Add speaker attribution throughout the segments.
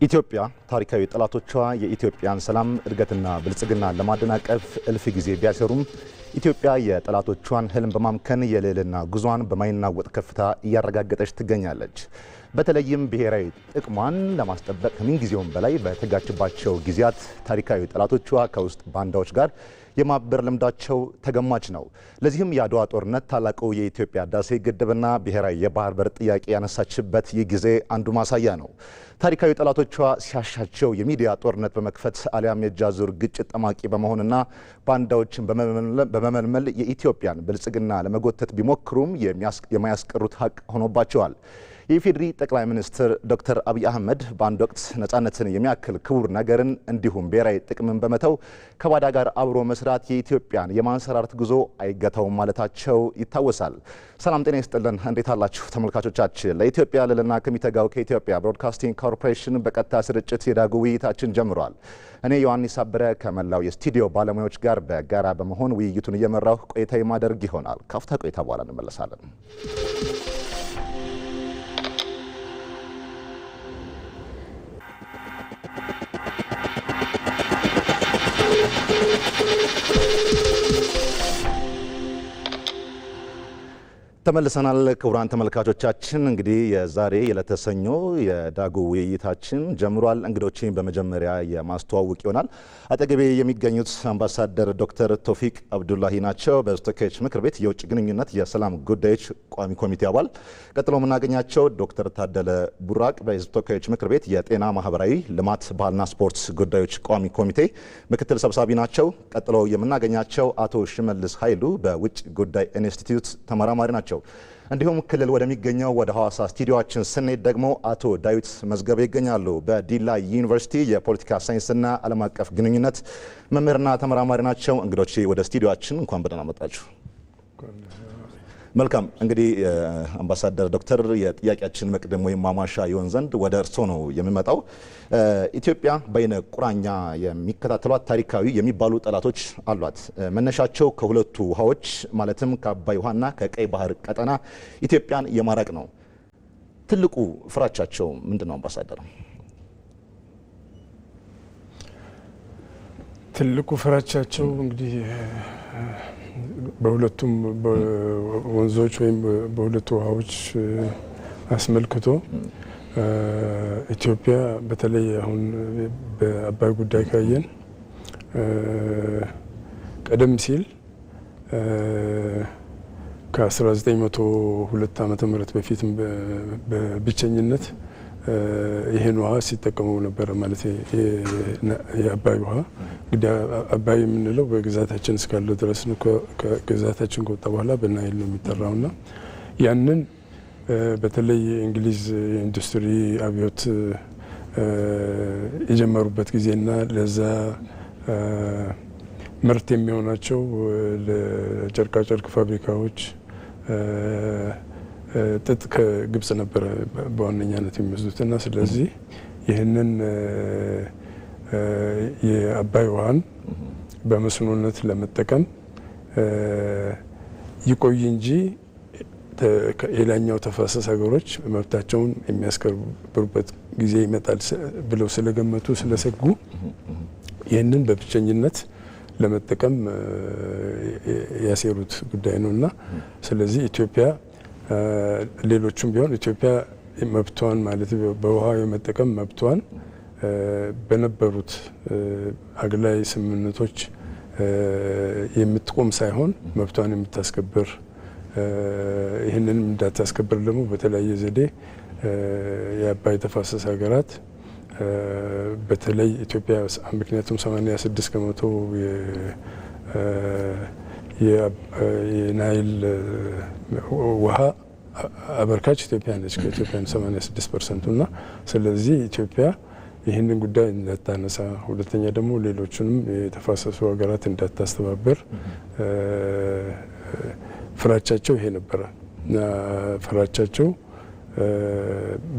Speaker 1: ኢትዮጵያ ታሪካዊ ጠላቶቿ የኢትዮጵያን ሰላም እድገትና ብልጽግና ለማደናቀፍ እልፍ ጊዜ ቢያሰሩም ኢትዮጵያ የጠላቶቿን ህልም በማምከን የልዕልና ጉዟን በማይናወጥ ከፍታ እያረጋገጠች ትገኛለች። በተለይም ብሔራዊ ጥቅሟን ለማስጠበቅ ከምንጊዜውም በላይ በተጋችባቸው ጊዜያት ታሪካዊ ጠላቶቿ ከውስጥ ባንዳዎች ጋር የማበር ልምዳቸው ተገማች ነው። ለዚህም የአድዋ ጦርነት ታላቁ የኢትዮጵያ ህዳሴ ግድብና ብሔራዊ የባህር በር ጥያቄ ያነሳችበት ይህ ጊዜ አንዱ ማሳያ ነው። ታሪካዊ ጠላቶቿ ሲያሻቸው የሚዲያ ጦርነት በመክፈት አሊያም የእጅ አዙር ግጭት ጠማቂ በመሆንና ባንዳዎችን በመመልመል የኢትዮጵያን ብልጽግና ለመጎተት ቢሞክሩም የማያስቀሩት ሀቅ ሆኖባቸዋል። የኢፌዴሪ ጠቅላይ ሚኒስትር ዶክተር አብይ አህመድ በአንድ ወቅት ነጻነትን የሚያክል ክቡር ነገርን እንዲሁም ብሔራዊ ጥቅምን በመተው ከባዳ ጋር አብሮ መስራት የኢትዮጵያን የማንሰራራት ጉዞ አይገታውም ማለታቸው ይታወሳል። ሰላም ጤና ይስጥልን፣ እንዴት አላችሁ ተመልካቾቻችን? ለኢትዮጵያ ልዕልና ከሚተጋው ከኢትዮጵያ ብሮድካስቲንግ ኮርፖሬሽን በቀጥታ ስርጭት የዳጉ ውይይታችን ጀምሯል። እኔ ዮሐንስ አበረ ከመላው የስቱዲዮ ባለሙያዎች ጋር በጋራ በመሆን ውይይቱን እየመራሁ ቆይታ የማደርግ ይሆናል። ካፍታ ቆይታ በኋላ እንመለሳለን። ተመልሰናል። ክቡራን ተመልካቾቻችን እንግዲህ የዛሬ የዕለተ ሰኞ የዳጉ ውይይታችን ጀምሯል። እንግዶችን በመጀመሪያ የማስተዋወቅ ይሆናል። አጠገቤ የሚገኙት አምባሳደር ዶክተር ቶፊቅ አብዱላሂ ናቸው። በሕዝብ ተወካዮች ምክር ቤት የውጭ ግንኙነት የሰላም ጉዳዮች ቋሚ ኮሚቴ አባል። ቀጥሎ የምናገኛቸው ዶክተር ታደለ ቡራቅ በሕዝብ ተወካዮች ምክር ቤት የጤና ማህበራዊ ልማት ባህልና ስፖርት ጉዳዮች ቋሚ ኮሚቴ ምክትል ሰብሳቢ ናቸው። ቀጥሎ የምናገኛቸው አቶ ሽመልስ ኃይሉ በውጭ ጉዳይ ኢንስቲትዩት ተመራማሪ ናቸው። እንዲሁም ክልል ወደሚገኘው ወደ ሐዋሳ ስቱዲዮአችን ስንሄድ ደግሞ አቶ ዳዊት መዝገበ ይገኛሉ። በዲላ ዩኒቨርሲቲ የፖለቲካ ሳይንስና ዓለም አቀፍ ግንኙነት መምህርና ተመራማሪ ናቸው። እንግዶች ወደ ስቱዲዮአችን እንኳን በደህና መጣችሁ። መልካም። እንግዲህ አምባሳደር ዶክተር የጥያቄያችን መቅደም ወይም ማሟሻ ይሆን ዘንድ ወደ እርስዎ ነው የሚመጣው። ኢትዮጵያ በይነ ቁራኛ የሚከታተሏት ታሪካዊ የሚባሉ ጠላቶች አሏት። መነሻቸው ከሁለቱ ውሃዎች ማለትም ከአባይ ውሃና ከቀይ ባህር ቀጠና ኢትዮጵያን የማራቅ ነው። ትልቁ ፍራቻቸው ምንድን ነው አምባሳደር?
Speaker 2: ትልቁ ፍራቻቸው እንግዲህ በሁለቱም ወንዞች ወይም በሁለቱ ውሃዎች አስመልክቶ ኢትዮጵያ በተለይ አሁን በአባይ ጉዳይ ካየን ቀደም ሲል ከ1902 ዓመተ ምህረት በፊትም በብቸኝነት ይሄን ውሃ ሲጠቀሙ ነበር። ማለት የአባይ ውሃ እንግዲህ አባይ የምንለው በግዛታችን እስካለው ድረስ ነው። ከግዛታችን ከወጣ በኋላ በናይል ነው የሚጠራውና ያንን በተለይ የእንግሊዝ የኢንዱስትሪ አብዮት የጀመሩበት ጊዜና ለዛ ምርት የሚሆናቸው ለጨርቃጨርቅ ፋብሪካዎች ጥጥ ከግብጽ ነበረ በዋነኛነት የሚወስዱትና ስለዚህ ይህንን የአባይ ውሃን በመስኖነት ለመጠቀም ይቆይ እንጂ የላይኛው ተፋሰስ ሀገሮች መብታቸውን የሚያስከብሩበት ጊዜ ይመጣል ብለው ስለገመቱ ስለሰጉ ይህንን በብቸኝነት ለመጠቀም ያሴሩት ጉዳይ ነውና ስለዚህ ኢትዮጵያ ሌሎችም ቢሆን ኢትዮጵያ መብቷን ማለት በውሃ የመጠቀም መብቷን በነበሩት አግላይ ስምምነቶች የምትቆም ሳይሆን መብቷን የምታስከብር ይህንንም እንዳታስከብር ደግሞ በተለያየ ዘዴ የአባይ ተፋሰስ ሀገራት በተለይ ኢትዮጵያ ምክንያቱም 86 ከመቶ የናይል ውሃ አበርካች ኢትዮጵያ ነች። ከኢትዮጵያ 86% እና ስለዚህ ኢትዮጵያ ይህንን ጉዳይ እንዳታነሳ፣ ሁለተኛ ደግሞ ሌሎቹንም የተፋሰሱ ሀገራት እንዳታስተባበር ፍራቻቸው ይሄ ነበረ እና ፍራቻቸው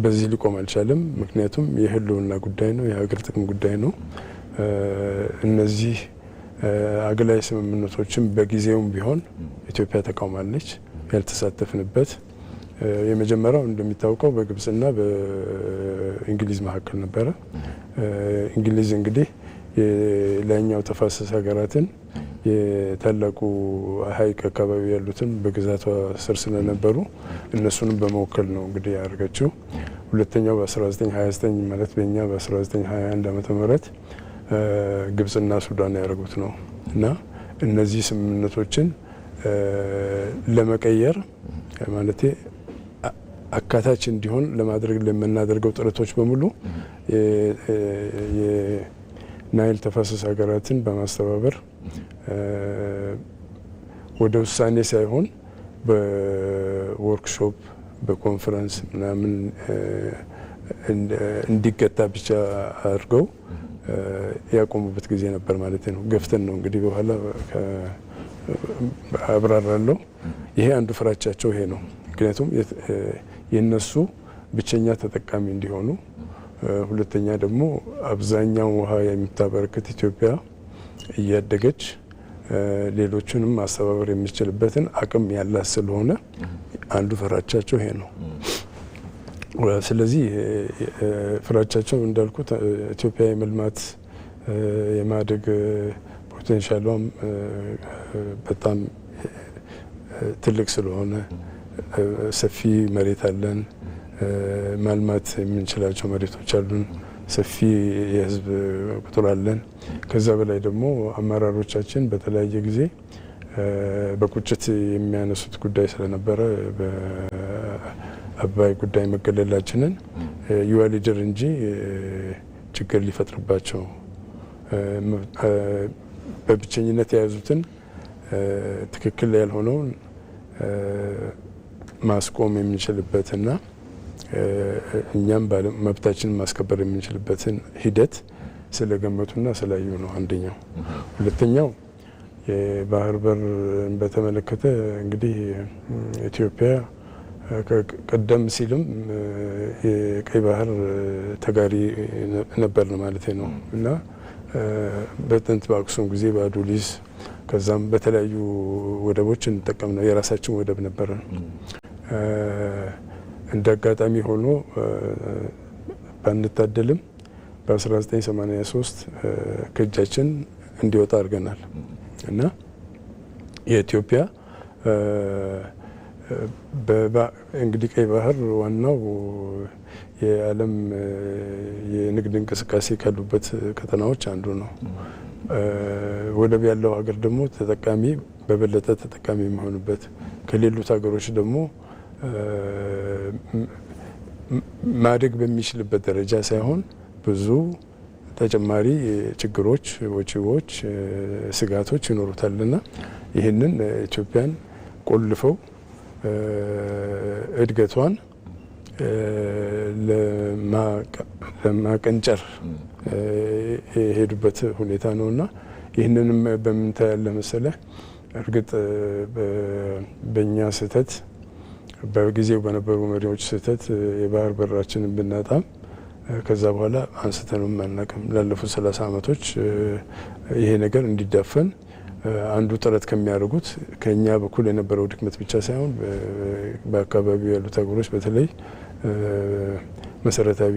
Speaker 2: በዚህ ሊቆም አልቻለም። ምክንያቱም የህልውና ጉዳይ ነው፣ የሀገር ጥቅም ጉዳይ ነው። እነዚህ አግላይ ስምምነቶችም በጊዜውም ቢሆን ኢትዮጵያ ተቃውማለች። ያልተሳተፍንበት የመጀመሪያው እንደሚታወቀው በግብጽና በእንግሊዝ መካከል ነበረ። እንግሊዝ እንግዲህ የላይኛው ተፋሰስ ሀገራትን የታላቁ ሐይቅ አካባቢ ያሉትን በግዛቷ ስር ስለነበሩ እነሱንም በመወከል ነው እንግዲህ ያደረገችው። ሁለተኛው በ1929 ማለት በእኛ በ1921 ዓመተ ምህረት ግብጽና ሱዳን ያደረጉት ነው እና እነዚህ ስምምነቶችን ለመቀየር ማለት አካታች እንዲሆን ለማድረግ ለምናደርገው ጥረቶች በሙሉ የናይል ተፋሰስ ሀገራትን በማስተባበር ወደ ውሳኔ ሳይሆን በወርክሾፕ በኮንፈረንስ ምናምን እንዲገታ ብቻ አድርገው ያቆሙበት ጊዜ ነበር ማለት ነው። ገፍተን ነው እንግዲህ በኋላ አብራራለሁ። ይሄ አንዱ ፍራቻቸው ይሄ ነው። ምክንያቱም የነሱ ብቸኛ ተጠቃሚ እንዲሆኑ፣ ሁለተኛ ደግሞ አብዛኛው ውሃ የምታበረክት ኢትዮጵያ እያደገች ሌሎቹንም ማስተባበር የሚችልበትን አቅም ያላት ስለሆነ አንዱ ፍራቻቸው ይሄ ነው። ስለዚህ ፍራቻቸው እንዳልኩት ኢትዮጵያ የመልማት የማደግ ፖቴንሻሏም በጣም ትልቅ ስለሆነ ሰፊ መሬት አለን፣ ማልማት የምንችላቸው መሬቶች አሉን፣ ሰፊ የህዝብ ቁጥር አለን። ከዛ በላይ ደግሞ አመራሮቻችን በተለያየ ጊዜ በቁጭት የሚያነሱት ጉዳይ ስለነበረ በአባይ ጉዳይ መገለላችንን ዩዋ ሊደር እንጂ ችግር ሊፈጥርባቸው በብቸኝነት የያዙትን ትክክል ያልሆነውን ማስቆም የምንችልበትና እኛም መብታችንን ማስከበር የምንችልበትን ሂደት ስለገመቱና ስላዩ ነው አንደኛው። ሁለተኛው የባህር በር በተመለከተ እንግዲህ ኢትዮጵያ ቀደም ሲልም የቀይ ባህር ተጋሪ ነበር ማለት ነው እና በጥንት በአክሱም ጊዜ በአዱሊስ ከዛም በተለያዩ ወደቦች እንጠቀም ነው። የራሳችን ወደብ ነበረ። እንደ አጋጣሚ ሆኖ ባንታደልም በ1983 ከእጃችን እንዲወጣ አድርገናል እና የኢትዮጵያ እንግዲህ ቀይ ባህር ዋናው የዓለም የንግድ እንቅስቃሴ ካሉበት ቀጠናዎች አንዱ ነው። ወደብ ያለው ሀገር ደግሞ ተጠቃሚ በበለጠ ተጠቃሚ የሚሆንበት ከሌሎች ሀገሮች ደግሞ ማደግ በሚችልበት ደረጃ ሳይሆን ብዙ ተጨማሪ ችግሮች፣ ወጪዎች፣ ስጋቶች ይኖሩታልና ይህንን ኢትዮጵያን ቆልፈው እድገቷን ለማቀንጨር የሄዱበት ሁኔታ ነውና ይህንንም በምንታያለ መሰለህ። እርግጥ በእኛ ስህተት በጊዜው በነበሩ መሪዎች ስህተት የባህር በራችንን ብናጣም ከዛ በኋላ አንስተንም አናውቅም። ላለፉት 30 ዓመቶች ይሄ ነገር እንዲዳፈን አንዱ ጥረት ከሚያደርጉት ከኛ በኩል የነበረው ድክመት ብቻ ሳይሆን በአካባቢው ያሉት ሀገሮች በተለይ መሰረታዊ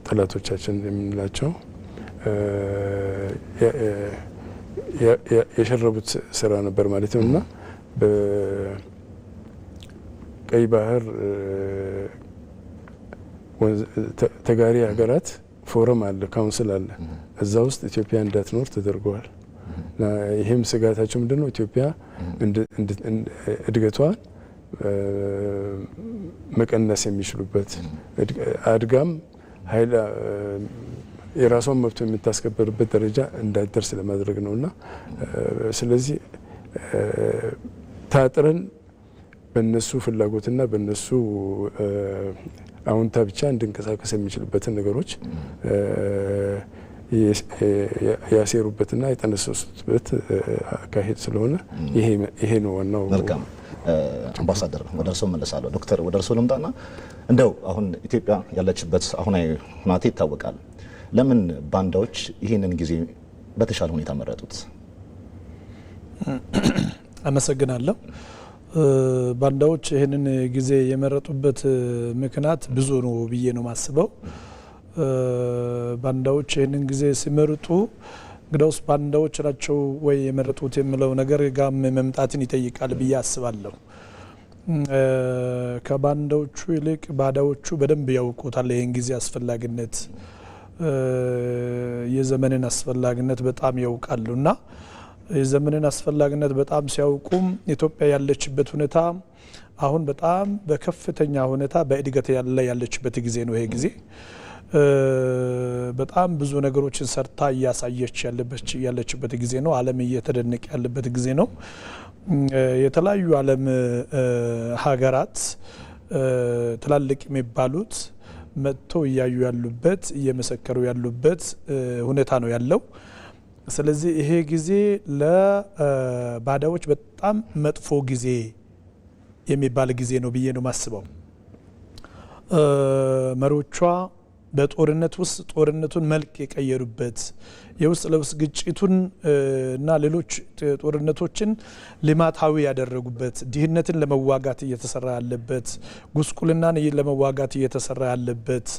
Speaker 2: ጠላቶቻችን የምንላቸው የሸረቡት ስራ ነበር ማለት ነው እና በቀይ ባህር ተጋሪ ሀገራት ፎረም አለ፣ ካውንስል አለ። እዛ ውስጥ ኢትዮጵያ እንዳትኖር ተደርገዋል። ይህም ስጋታቸው ምንድነው? ኢትዮጵያ እድገቷን መቀነስ የሚችሉበት አድጋም ኃይል የራሷን መብት የምታስከበርበት ደረጃ እንዳይደርስ ለማድረግ ነውና ስለዚህ ታጥረን በነሱ ፍላጎትና በነሱ አሁንታ ብቻ እንድንቀሳቀስ የሚችልበትን ነገሮች ያሴሩበትና የጠነሰሱበት አካሄድ ስለሆነ ይሄ ነው ዋናው።
Speaker 1: መልካም አምባሳደር፣ ወደ እርስዎ መለሳለሁ። ዶክተር ወደ እርስዎ ልምጣና እንደው አሁን ኢትዮጵያ ያለችበት አሁናዊ ሁናቴ ይታወቃል። ለምን ባንዳዎች ይህንን ጊዜ በተሻለ ሁኔታ መረጡት?
Speaker 3: አመሰግናለሁ። ባንዳዎች ይህንን ጊዜ የመረጡበት ምክንያት ብዙ ነው ብዬ ነው ማስበው። ባንዳዎች ይህንን ጊዜ ሲመርጡ እንግዲያውስ ባንዳዎች ናቸው ወይ የመረጡት የሚለው ነገር ጋም መምጣትን ይጠይቃል ብዬ አስባለሁ። ከባንዳዎቹ ይልቅ ባዳዎቹ በደንብ ያውቁታል ይህን ጊዜ አስፈላጊነት፣ የዘመንን አስፈላጊነት በጣም ያውቃሉና የዘመንን አስፈላጊነት በጣም ሲያውቁም ኢትዮጵያ ያለችበት ሁኔታ አሁን በጣም በከፍተኛ ሁኔታ በእድገት ያለችበት ጊዜ ነው። ይሄ ጊዜ በጣም ብዙ ነገሮችን ሰርታ እያሳየች ያለችበት ጊዜ ነው። ዓለም እየተደነቀ ያለበት ጊዜ ነው። የተለያዩ ዓለም ሀገራት ትላልቅ የሚባሉት መጥተው እያዩ ያሉበት እየመሰከሩ ያሉበት ሁኔታ ነው ያለው። ስለዚህ ይሄ ጊዜ ለባዳዎች በጣም መጥፎ ጊዜ የሚባል ጊዜ ነው ብዬ ነው ማስበው። መሪዎቿ በጦርነት ውስጥ ጦርነቱን መልክ የቀየሩበት የውስጥ ለውስጥ ግጭቱን እና ሌሎች ጦርነቶችን ልማታዊ ያደረጉበት፣ ድህነትን ለመዋጋት እየተሰራ ያለበት፣ ጉስቁልናን ለመዋጋት እየተሰራ ያለበት፣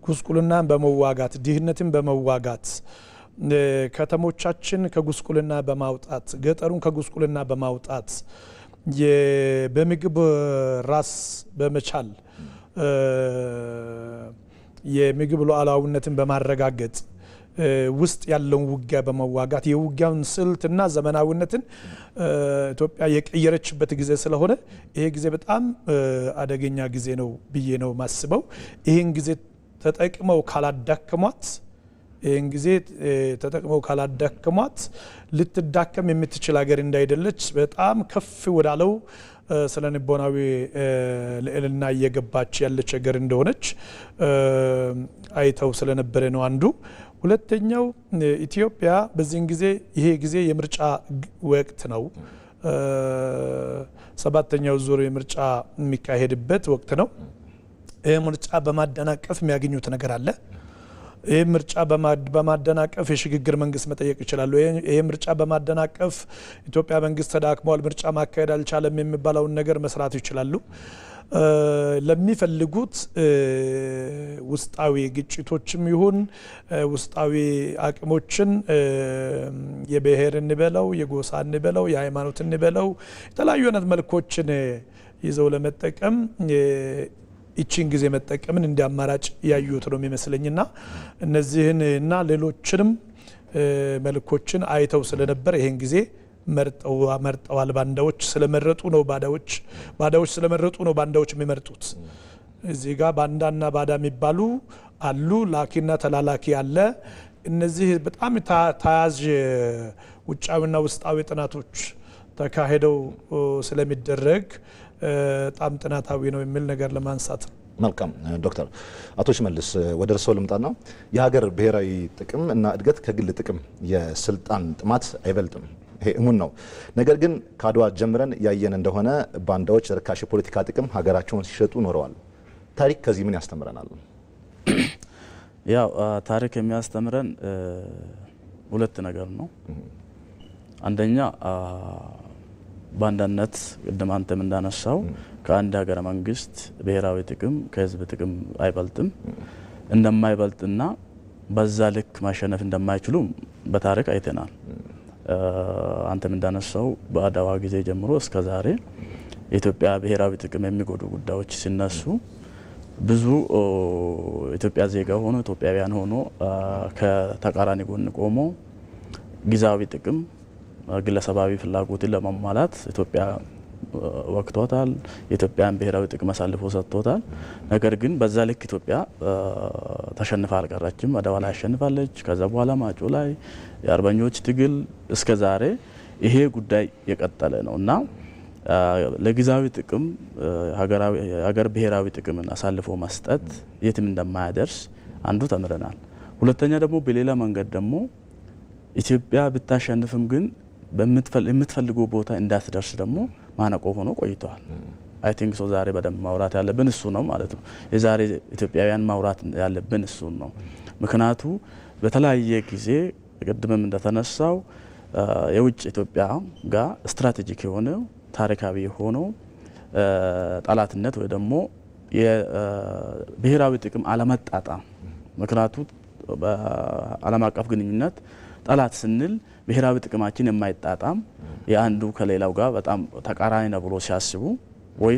Speaker 3: ጉስቁልናን በመዋጋት ድህነትን በመዋጋት ከተሞቻችን ከጉስቁልና በማውጣት ገጠሩን ከጉስቁልና በማውጣት በምግብ ራስ በመቻል የምግብ ሉዓላዊነትን በማረጋገጥ ውስጥ ያለውን ውጊያ በመዋጋት የውጊያውን ስልትና ዘመናዊነትን ኢትዮጵያ የቀየረችበት ጊዜ ስለሆነ ይሄ ጊዜ በጣም አደገኛ ጊዜ ነው ብዬ ነው ማስበው። ይሄን ጊዜ ተጠቅመው ካላዳከሟት ልትዳከም የምትችል ሀገር እንዳይደለች በጣም ከፍ ወዳለው ስለ ንቦናዊ ልዕልና እየገባች ያለች ሀገር እንደሆነች አይተው ስለነበረ ነው አንዱ። ሁለተኛው ኢትዮጵያ በዚህን ጊዜ ይሄ ጊዜ የምርጫ ወቅት ነው። 7ኛው ዙር የምርጫ የሚካሄድበት ወቅት ነው። ይህ ምርጫ በማደናቀፍ የሚያገኙት ነገር አለ። ይህ ምርጫ በማደናቀፍ የሽግግር መንግስት መጠየቅ ይችላሉ። ይህ ምርጫ በማደናቀፍ ኢትዮጵያ መንግስት ተዳክሟል፣ ምርጫ ማካሄድ አልቻለም የሚባለውን ነገር መስራት ይችላሉ። ለሚፈልጉት ውስጣዊ ግጭቶችም ይሁን ውስጣዊ አቅሞችን የብሔር እንበለው የጎሳ እንበለው የሃይማኖት እንበለው የተለያዩ አይነት መልኮችን ይዘው ለመጠቀም ይቺን ጊዜ መጠቀምን እንደ አማራጭ ያዩት ነው የሚመስለኝና እነዚህን እና ሌሎችንም መልኮችን አይተው ስለነበር ይሄን ጊዜ መርጠዋል። ባንዳዎች ስለመረጡ ነው ባዳዎች ስለመረጡ ነው ባንዳዎች የሚመርጡት። እዚህ ጋር ባንዳና ባዳ የሚባሉ አሉ፣ ላኪና ተላላኪ አለ። እነዚህ በጣም ተያያዥ ውጫዊና ውስጣዊ ጥናቶች ተካሄደው ስለሚደረግ በጣም ጥናታዊ ነው የሚል ነገር ለማንሳት ነው።
Speaker 1: መልካም ዶክተር አቶ ሽመልስ ወደ እርስዎ ልምጣና የሀገር ብሔራዊ ጥቅም እና እድገት ከግል ጥቅም የስልጣን ጥማት አይበልጥም። ይሄ እሙን ነው። ነገር ግን ከአድዋ ጀምረን ያየን እንደሆነ ባንዳዎች ርካሽ የፖለቲካ ጥቅም ሀገራቸውን ሲሸጡ ኖረዋል። ታሪክ ከዚህ ምን ያስተምረናል?
Speaker 4: ያው ታሪክ የሚያስተምረን ሁለት ነገር ነው። አንደኛ ባንዳነት ቅድም አንተም እንዳነሳው ከአንድ ሀገረ መንግስት ብሔራዊ ጥቅም ከህዝብ ጥቅም አይበልጥም እንደማይበልጥና በዛ ልክ ማሸነፍ እንደማይችሉ በታሪክ አይተናል። አንተም እንዳነሳው በአድዋ ጊዜ ጀምሮ እስከ ዛሬ የኢትዮጵያ ብሔራዊ ጥቅም የሚጎዱ ጉዳዮች ሲነሱ ብዙ ኢትዮጵያ ዜጋ ሆኖ ኢትዮጵያውያን ሆኖ ከተቃራኒ ጎን ቆሞ ጊዜያዊ ጥቅም ግለሰባዊ ፍላጎትን ለማሟላት ኢትዮጵያ ወቅቶታል። የኢትዮጵያን ብሔራዊ ጥቅም አሳልፎ ሰጥቶታል። ነገር ግን በዛ ልክ ኢትዮጵያ ተሸንፋ አልቀረችም። አድዋ ላይ አሸንፋለች። ከዛ በኋላ ማጮ ላይ የአርበኞች ትግል እስከ ዛሬ ይሄ ጉዳይ የቀጠለ ነው እና ለጊዜያዊ ጥቅም ሀገር ብሔራዊ ጥቅምን አሳልፎ መስጠት የትም እንደማያደርስ አንዱ ተምረናል። ሁለተኛ ደግሞ በሌላ መንገድ ደግሞ ኢትዮጵያ ብታሸንፍም ግን የምትፈልገው ቦታ እንዳትደርስ ደግሞ ማነቆ ሆኖ ቆይተዋል። አይ ቲንክ ሶ ዛሬ በደንብ ማውራት ያለብን እሱ ነው ማለት ነው። የዛሬ ኢትዮጵያውያን ማውራት ያለብን እሱ ነው። ምክንያቱ በተለያየ ጊዜ ቅድምም እንደተነሳው የውጭ ኢትዮጵያ ጋር ስትራቴጂክ የሆነ ታሪካዊ የሆነው ጠላትነት ወይ ደግሞ የብሔራዊ ጥቅም አለመጣጣም። ምክንያቱ በዓለም አቀፍ ግንኙነት ጠላት ስንል ብሔራዊ ጥቅማችን የማይጣጣም የአንዱ ከሌላው ጋር በጣም ተቃራኒ ነው ብሎ ሲያስቡ ወይ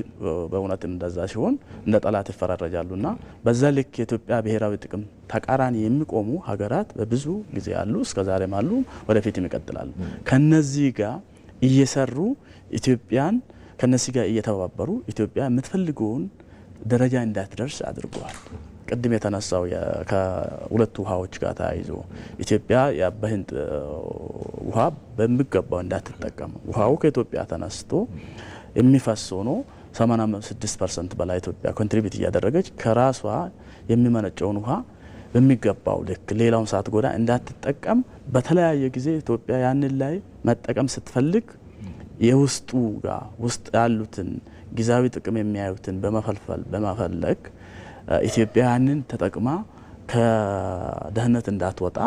Speaker 4: በእውነትም እንደዛ ሲሆን እንደ ጠላት ይፈራረጃሉና በዛ ልክ የኢትዮጵያ ብሔራዊ ጥቅም ተቃራኒ የሚቆሙ ሀገራት በብዙ ጊዜ አሉ፣ እስከዛሬም አሉ፣ ወደፊትም ይቀጥላሉ። ከነዚህ ጋር እየሰሩ ኢትዮጵያን ከነዚህ ጋር እየተባበሩ ኢትዮጵያ የምትፈልገውን ደረጃ እንዳትደርስ አድርገዋል። ቅድም የተነሳው ከሁለቱ ውሃዎች ጋር ተያይዞ ኢትዮጵያ የአባይን ውሃ በሚገባው እንዳትጠቀም ውሃው ከኢትዮጵያ ተነስቶ የሚፈሰው ነው 86% በላይ ኢትዮጵያ ኮንትሪቢዩት እያደረገች ከራሷ የሚመነጨውን ውሃ በሚገባው ልክ ሌላውን ሳትጎዳ እንዳትጠቀም በተለያየ ጊዜ ኢትዮጵያ ያንን ላይ መጠቀም ስትፈልግ የውስጡ ጋር ውስጥ ያሉትን ጊዜያዊ ጥቅም የሚያዩትን በመፈለግ ኢትዮጵያ ያንን ተጠቅማ ከደህንነት እንዳትወጣ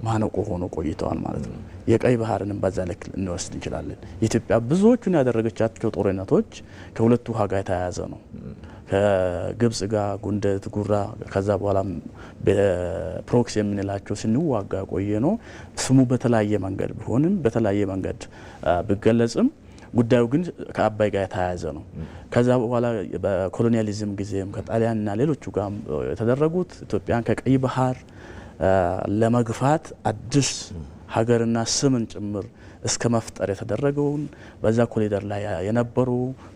Speaker 4: ማነቆ ሆኖ ቆይተዋል ማለት ነው። የቀይ ባህርንም በዛ ልክ እንወስድ እንችላለን። ኢትዮጵያ ብዙዎቹን ያደረገቻቸው ጦርነቶች ከሁለቱ ውሃ ጋር የተያያዘ ነው። ከግብጽ ጋር ጉንደት፣ ጉራ ከዛ በኋላ በፕሮክሲ የምንላቸው ስንዋጋ ቆየ ነው። ስሙ በተለያየ መንገድ ቢሆንም በተለያየ መንገድ ቢገለጽም ጉዳዩ ግን ከአባይ ጋር የተያያዘ ነው። ከዛ በኋላ በኮሎኒያሊዝም ጊዜም ከጣሊያንና ሌሎቹ ጋር የተደረጉት ኢትዮጵያን ከቀይ ባህር ለመግፋት አዲስ ሀገርና ስምን ጭምር እስከ መፍጠር የተደረገውን በዛ ኮሪደር ላይ የነበሩ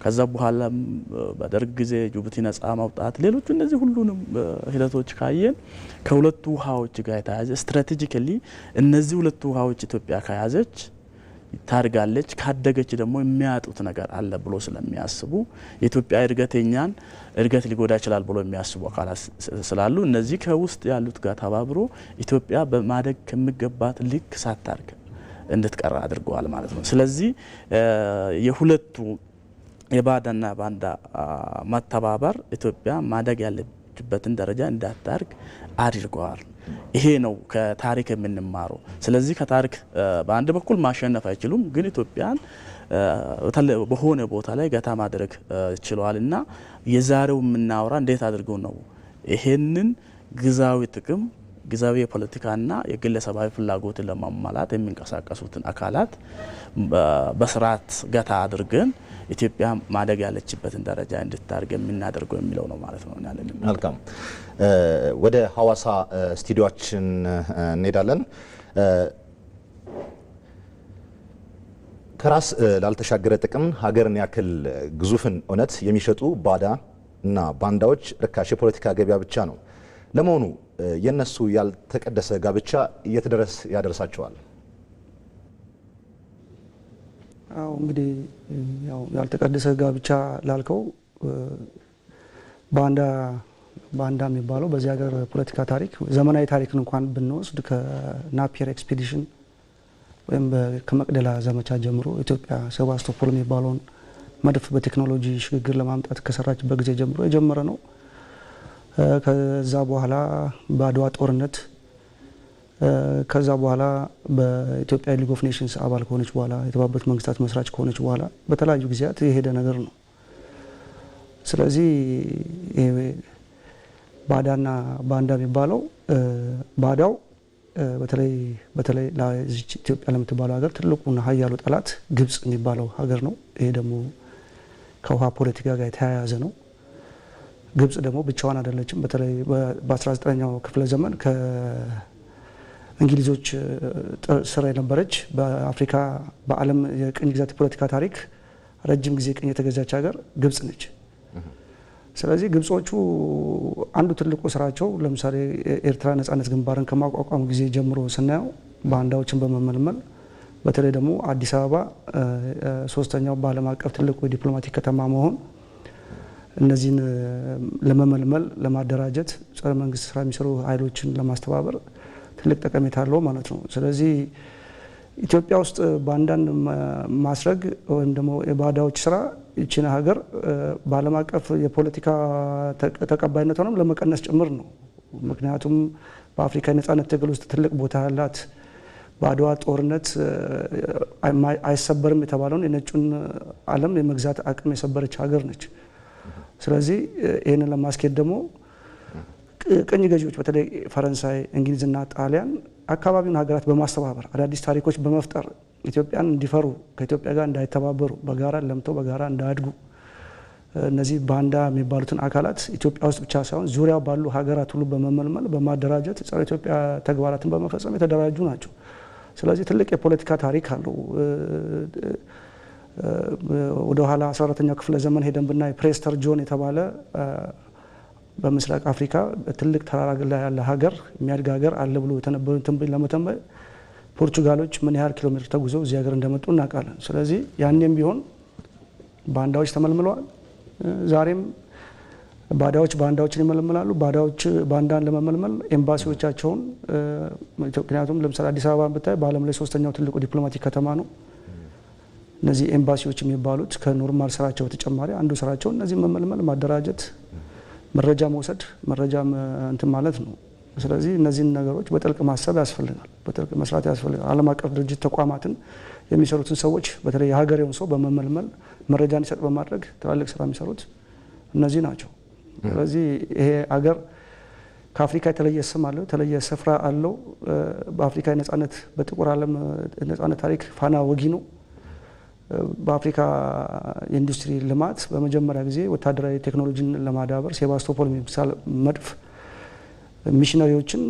Speaker 4: ከዛ በኋላ በደርግ ጊዜ ጅቡቲ ነጻ ማውጣት ሌሎቹ እነዚህ ሁሉንም ሂደቶች ካየን ከሁለቱ ውሃዎች ጋር የተያያዘ ስትራቴጂካሊ እነዚህ ሁለቱ ውሃዎች ኢትዮጵያ ከያዘች ታርጋለች፣ ካደገች ደግሞ የሚያጡት ነገር አለ ብሎ ስለሚያስቡ የኢትዮጵያ እድገተኛን እድገት ሊጎዳ ይችላል ብሎ የሚያስቡ አካላት ስላሉ እነዚህ ከውስጥ ያሉት ጋር ተባብሮ ኢትዮጵያ በማደግ ከሚገባት ልክ ሳታርግ እንድትቀር አድርገዋል ማለት ነው። ስለዚህ የሁለቱ የባዕዳና ባንዳ መተባበር ኢትዮጵያ ማደግ ያለችበትን ደረጃ እንዳታርግ አድርገዋል። ይሄ ነው ከታሪክ የምንማረው። ስለዚህ ከታሪክ በአንድ በኩል ማሸነፍ አይችሉም፣ ግን ኢትዮጵያን በሆነ ቦታ ላይ ገታ ማድረግ ችለዋልና የዛሬው የምናወራ እንዴት አድርገው ነው ይሄንን ግዛዊ ጥቅም ጊዜያዊ የፖለቲካና የግለሰባዊ ፍላጎትን ለማሟላት የሚንቀሳቀሱትን አካላት በስርዓት ገታ አድርገን ኢትዮጵያ ማደግ ያለችበትን ደረጃ እንድታርግ የምናደርገው የሚለው ነው ማለት ነው ያለን።
Speaker 1: መልካም፣ ወደ ሐዋሳ ስቱዲዮአችን እንሄዳለን። ከራስ ላልተሻገረ ጥቅም ሀገርን ያክል ግዙፍን እውነት የሚሸጡ ባዳ እና ባንዳዎች ርካሽ የፖለቲካ ገበያ ብቻ ነው። ለመሆኑ የነሱ ያልተቀደሰ ጋብቻ የት ድረስ ያደርሳቸዋል?
Speaker 5: አው እንግዲህ ያልተቀደሰ ጋብቻ ላልከው ባንዳ የሚባለው በዚህ ሀገር ፖለቲካ ታሪክ ዘመናዊ ታሪክን እንኳን ብንወስድ ከናፒየር ኤክስፒዲሽን ወይም ከመቅደላ ዘመቻ ጀምሮ ኢትዮጵያ ሴባስቶፖል የሚባለውን መድፍ በቴክኖሎጂ ሽግግር ለማምጣት ከሰራችበት ጊዜ ጀምሮ የጀመረ ነው። ከዛ በኋላ በአድዋ ጦርነት ከዛ በኋላ በኢትዮጵያ ሊግ ኦፍ ኔሽንስ አባል ከሆነች በኋላ የተባበሩት መንግስታት መስራች ከሆነች በኋላ በተለያዩ ጊዜያት የሄደ ነገር ነው። ስለዚህ ባዳና ባንዳ የሚባለው ባዳው በተለይ ለዚች ኢትዮጵያ ለምትባለው ሀገር ትልቁና ሀያሉ ጠላት ግብጽ የሚባለው ሀገር ነው። ይሄ ደግሞ ከውሃ ፖለቲካ ጋር የተያያዘ ነው። ግብጽ ደግሞ ብቻዋን አይደለችም። በተለይ በ19ኛው ክፍለ ዘመን ከእንግሊዞች ስራ የነበረች በአፍሪካ በዓለም የቅኝ ግዛት ፖለቲካ ታሪክ ረጅም ጊዜ ቅኝ የተገዛች ሀገር ግብጽ ነች። ስለዚህ ግብጾቹ አንዱ ትልቁ ስራቸው ለምሳሌ ኤርትራ ነጻነት ግንባርን ከማቋቋም ጊዜ ጀምሮ ስናየው ባንዳዎችን በመመልመል በተለይ ደግሞ አዲስ አበባ ሶስተኛው በዓለም አቀፍ ትልቁ የዲፕሎማቲክ ከተማ መሆን እነዚህን ለመመልመል ለማደራጀት ጸረ መንግስት ስራ የሚሰሩ ኃይሎችን ለማስተባበር ትልቅ ጠቀሜታ አለው ማለት ነው። ስለዚህ ኢትዮጵያ ውስጥ ባንዳን ማስረግ ወይም ደግሞ የባዳዎች ስራ ይቺን ሀገር በዓለም አቀፍ የፖለቲካ ተቀባይነቷንም ለመቀነስ ጭምር ነው። ምክንያቱም በአፍሪካ የነጻነት ትግል ውስጥ ትልቅ ቦታ ያላት በአድዋ ጦርነት አይሰበርም የተባለውን የነጩን ዓለም የመግዛት አቅም የሰበረች ሀገር ነች። ስለዚህ ይህንን ለማስኬድ ደግሞ ቅኝ ገዢዎች በተለይ ፈረንሳይ፣ እንግሊዝና ጣሊያን አካባቢውን ሀገራት በማስተባበር አዳዲስ ታሪኮች በመፍጠር ኢትዮጵያን እንዲፈሩ ከኢትዮጵያ ጋር እንዳይተባበሩ በጋራ ለምተው በጋራ እንዳያድጉ እነዚህ ባንዳ የሚባሉትን አካላት ኢትዮጵያ ውስጥ ብቻ ሳይሆን ዙሪያው ባሉ ሀገራት ሁሉ በመመልመል በማደራጀት ጸረ ኢትዮጵያ ተግባራትን በመፈጸም የተደራጁ ናቸው። ስለዚህ ትልቅ የፖለቲካ ታሪክ አለው። ወደ ኋላ 14ኛው ክፍለ ዘመን ሄደን ብናይ ፕሬስተር ጆን የተባለ በምስራቅ አፍሪካ ትልቅ ተራራ ላይ ያለ ሀገር የሚያድግ ሀገር አለ ብሎ የተነበዩትን ትንቢት ለመተንበይ ፖርቹጋሎች ምን ያህል ኪሎ ሜትር ተጉዘው እዚህ ሀገር እንደመጡ እናውቃለን። ስለዚህ ያኔም ቢሆን ባንዳዎች ተመልምለዋል። ዛሬም ባንዳዎች ባንዳዎችን ይመለምላሉ። ባንዳዎች ባንዳን ለመመልመል ኤምባሲዎቻቸውን ምክንያቱም ለምሳሌ አዲስ አበባን ብታይ በዓለም ላይ 3ኛው ትልቁ ዲፕሎማቲክ ከተማ ነው። እነዚህ ኤምባሲዎች የሚባሉት ከኖርማል ስራቸው በተጨማሪ አንዱ ስራቸው እነዚህ መመልመል፣ ማደራጀት፣ መረጃ መውሰድ፣ መረጃ እንትን ማለት ነው። ስለዚህ እነዚህን ነገሮች በጥልቅ ማሰብ ያስፈልጋል፣ በጥልቅ መስራት ያስፈልጋል። ዓለም አቀፍ ድርጅት ተቋማትን የሚሰሩትን ሰዎች በተለይ የሀገሬውን ሰው በመመልመል መረጃ እንዲሰጥ በማድረግ ትላልቅ ስራ የሚሰሩት እነዚህ ናቸው። ስለዚህ ይሄ አገር ከአፍሪካ የተለየ ስም አለው፣ የተለየ ስፍራ አለው። በአፍሪካ የነጻነት በጥቁር ዓለም ነጻነት ታሪክ ፋና ወጊ ነው። በአፍሪካ የኢንዱስትሪ ልማት በመጀመሪያ ጊዜ ወታደራዊ ቴክኖሎጂን ለማዳበር ሴባስቶፖል የሚባል መድፍ ሚሽነሪዎችን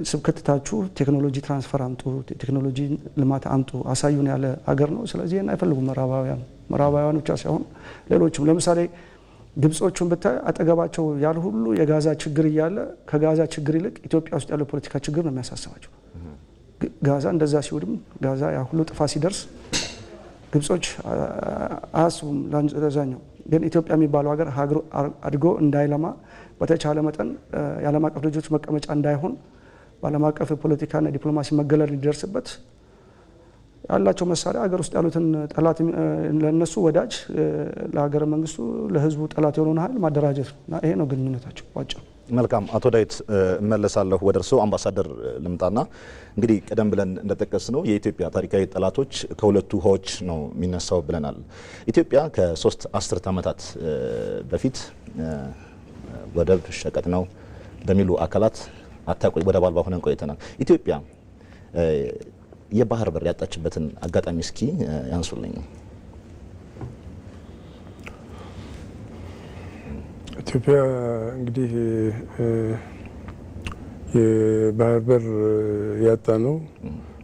Speaker 5: ስብከትታችሁ ቴክኖሎጂ ትራንስፈር አምጡ፣ ቴክኖሎጂ ልማት አምጡ አሳዩን ያለ ሀገር ነው። ስለዚህ ይህን አይፈልጉም ምዕራባውያን ብቻ ሳይሆን ሌሎችም። ለምሳሌ ግብጾቹን ብታይ አጠገባቸው ያለ ሁሉ የጋዛ ችግር እያለ ከጋዛ ችግር ይልቅ ኢትዮጵያ ውስጥ ያለው ፖለቲካ ችግር ነው የሚያሳስባቸው። ጋዛ እንደዛ ሲወድም ጋዛ ያ ሁሉ ጥፋት ሲደርስ ግብጾች አያስቡም ለዛኛው። ግን ኢትዮጵያ የሚባለው ሀገር አድጎ እንዳይለማ በተቻለ መጠን የዓለም አቀፍ ድርጅቶች መቀመጫ እንዳይሆን በዓለም አቀፍ የፖለቲካና ዲፕሎማሲ መገለል ሊደርስበት ያላቸው መሳሪያ ሀገር ውስጥ ያሉትን ጠላት ለነሱ ወዳጅ ለሀገረ መንግስቱ ለህዝቡ ጠላት የሆነውን ኃይል ማደራጀት ነው። እና ይሄ ነው ግንኙነታቸው ባጭሩ።
Speaker 1: መልካም አቶ ዳዊት እመለሳለሁ ወደ እርስዎ። አምባሳደር ልምጣና እንግዲህ ቀደም ብለን እንደጠቀስነው የኢትዮጵያ ታሪካዊ ጠላቶች ከሁለቱ ውሃዎች ነው የሚነሳው ብለናል። ኢትዮጵያ ከ3 አስርት ዓመታት በፊት ወደብ ሸቀጥ ነው በሚሉ አካላት አታቆይ ወደብ አልባ ሆነን ቆይተናል። ኢትዮጵያ የባህር በር ያጣችበትን አጋጣሚ እስኪ ያንሱልኝ።
Speaker 2: ኢትዮጵያ እንግዲህ የባህር በር ያጣ ነው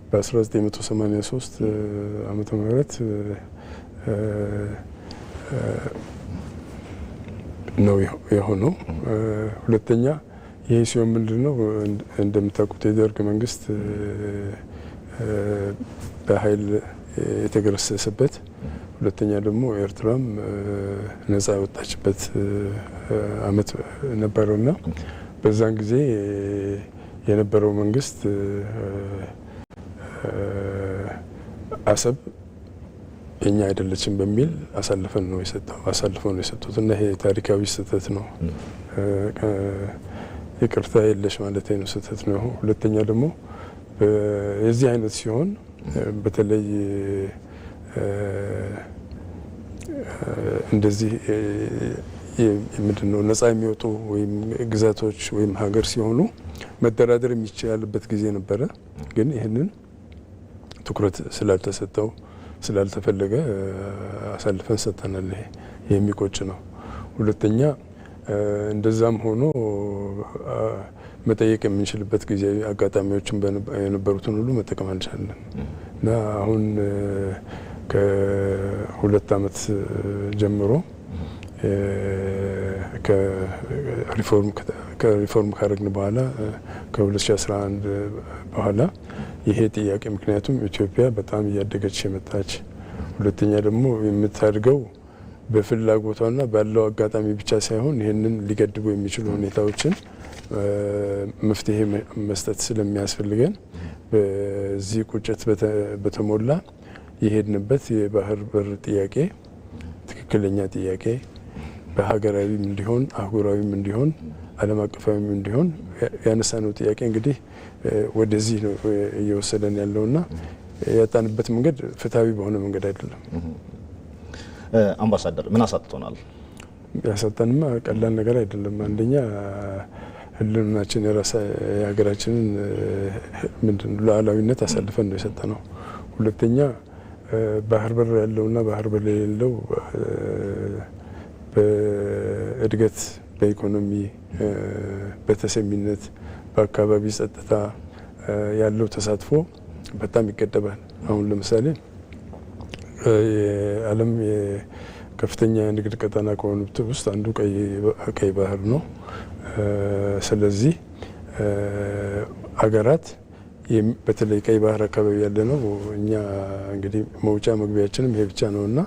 Speaker 2: በ1983 ዓመተ ምህረት ነው የሆነው። ሁለተኛ ይሄ ሲሆን ምንድነው እንደምታውቁት የደርግ መንግስት በኃይል የተገረሰሰበት፣ ሁለተኛ ደግሞ ኤርትራም ነጻ የወጣችበት አመት ነበረውና በዛን ጊዜ የነበረው መንግስት አሰብ የኛ አይደለችም በሚል አሳልፈው ነው የሰጡት እና ይሄ ታሪካዊ ስህተት ነው። ይቅርታ የለሽ ማለት ነው ስህተት ነው። ሁለተኛ ደግሞ የዚህ አይነት ሲሆን በተለይ እንደዚህ ምንድነው ነጻ የሚወጡ ወይም ግዛቶች ወይም ሀገር ሲሆኑ መደራደር የሚቻልበት ጊዜ ነበረ። ግን ይህንን ትኩረት ስላልተሰጠው ስላልተፈለገ አሳልፈን ሰጥተናል። ይሄ የሚቆጭ ነው። ሁለተኛ እንደዛም ሆኖ መጠየቅ የምንችልበት ጊዜ አጋጣሚዎችን የነበሩትን ሁሉ መጠቀም አልቻለን እና አሁን ከ2 ዓመት ጀምሮ ከሪፎርም ካደረግን በኋላ ከ2011 በኋላ ይሄ ጥያቄ ምክንያቱም ኢትዮጵያ በጣም እያደገች የመጣች፣ ሁለተኛ ደግሞ የምታድገው በፍላጎቷና ባለው አጋጣሚ ብቻ ሳይሆን ይህንን ሊገድቡ የሚችሉ ሁኔታዎችን መፍትሄ መስጠት ስለሚያስፈልገን በዚህ ቁጭት በተሞላ የሄድንበት የባህር በር ጥያቄ ትክክለኛ ጥያቄ በሀገራዊም እንዲሆን አህጉራዊም እንዲሆን ዓለም አቀፋዊ እንዲሆን ያነሳነው ጥያቄ እንግዲህ ወደዚህ ነው እየወሰደን ያለውና ያጣንበት መንገድ ፍትሃዊ በሆነ መንገድ አይደለም።
Speaker 1: አምባሳደር ምን አሳጥቶናል?
Speaker 2: ያሳጣንማ ቀላል ነገር አይደለም። አንደኛ ህልውናችን የሀገራችንን ምንድነው ሉዓላዊነት አሳልፈን ነው የሰጠነው። ሁለተኛ ባህር በር ያለውና ባህር በር የሌለው በእድገት በኢኮኖሚ በተሰሚነት በአካባቢ ጸጥታ ያለው ተሳትፎ በጣም ይገደባል። አሁን ለምሳሌ የዓለም ከፍተኛ የንግድ ቀጠና ከሆኑት ውስጥ አንዱ ቀይ ባህር ነው። ስለዚህ አገራት በተለይ ቀይ ባህር አካባቢ ያለ ነው እኛ እንግዲህ መውጫ መግቢያችንም ይሄ ብቻ ነውና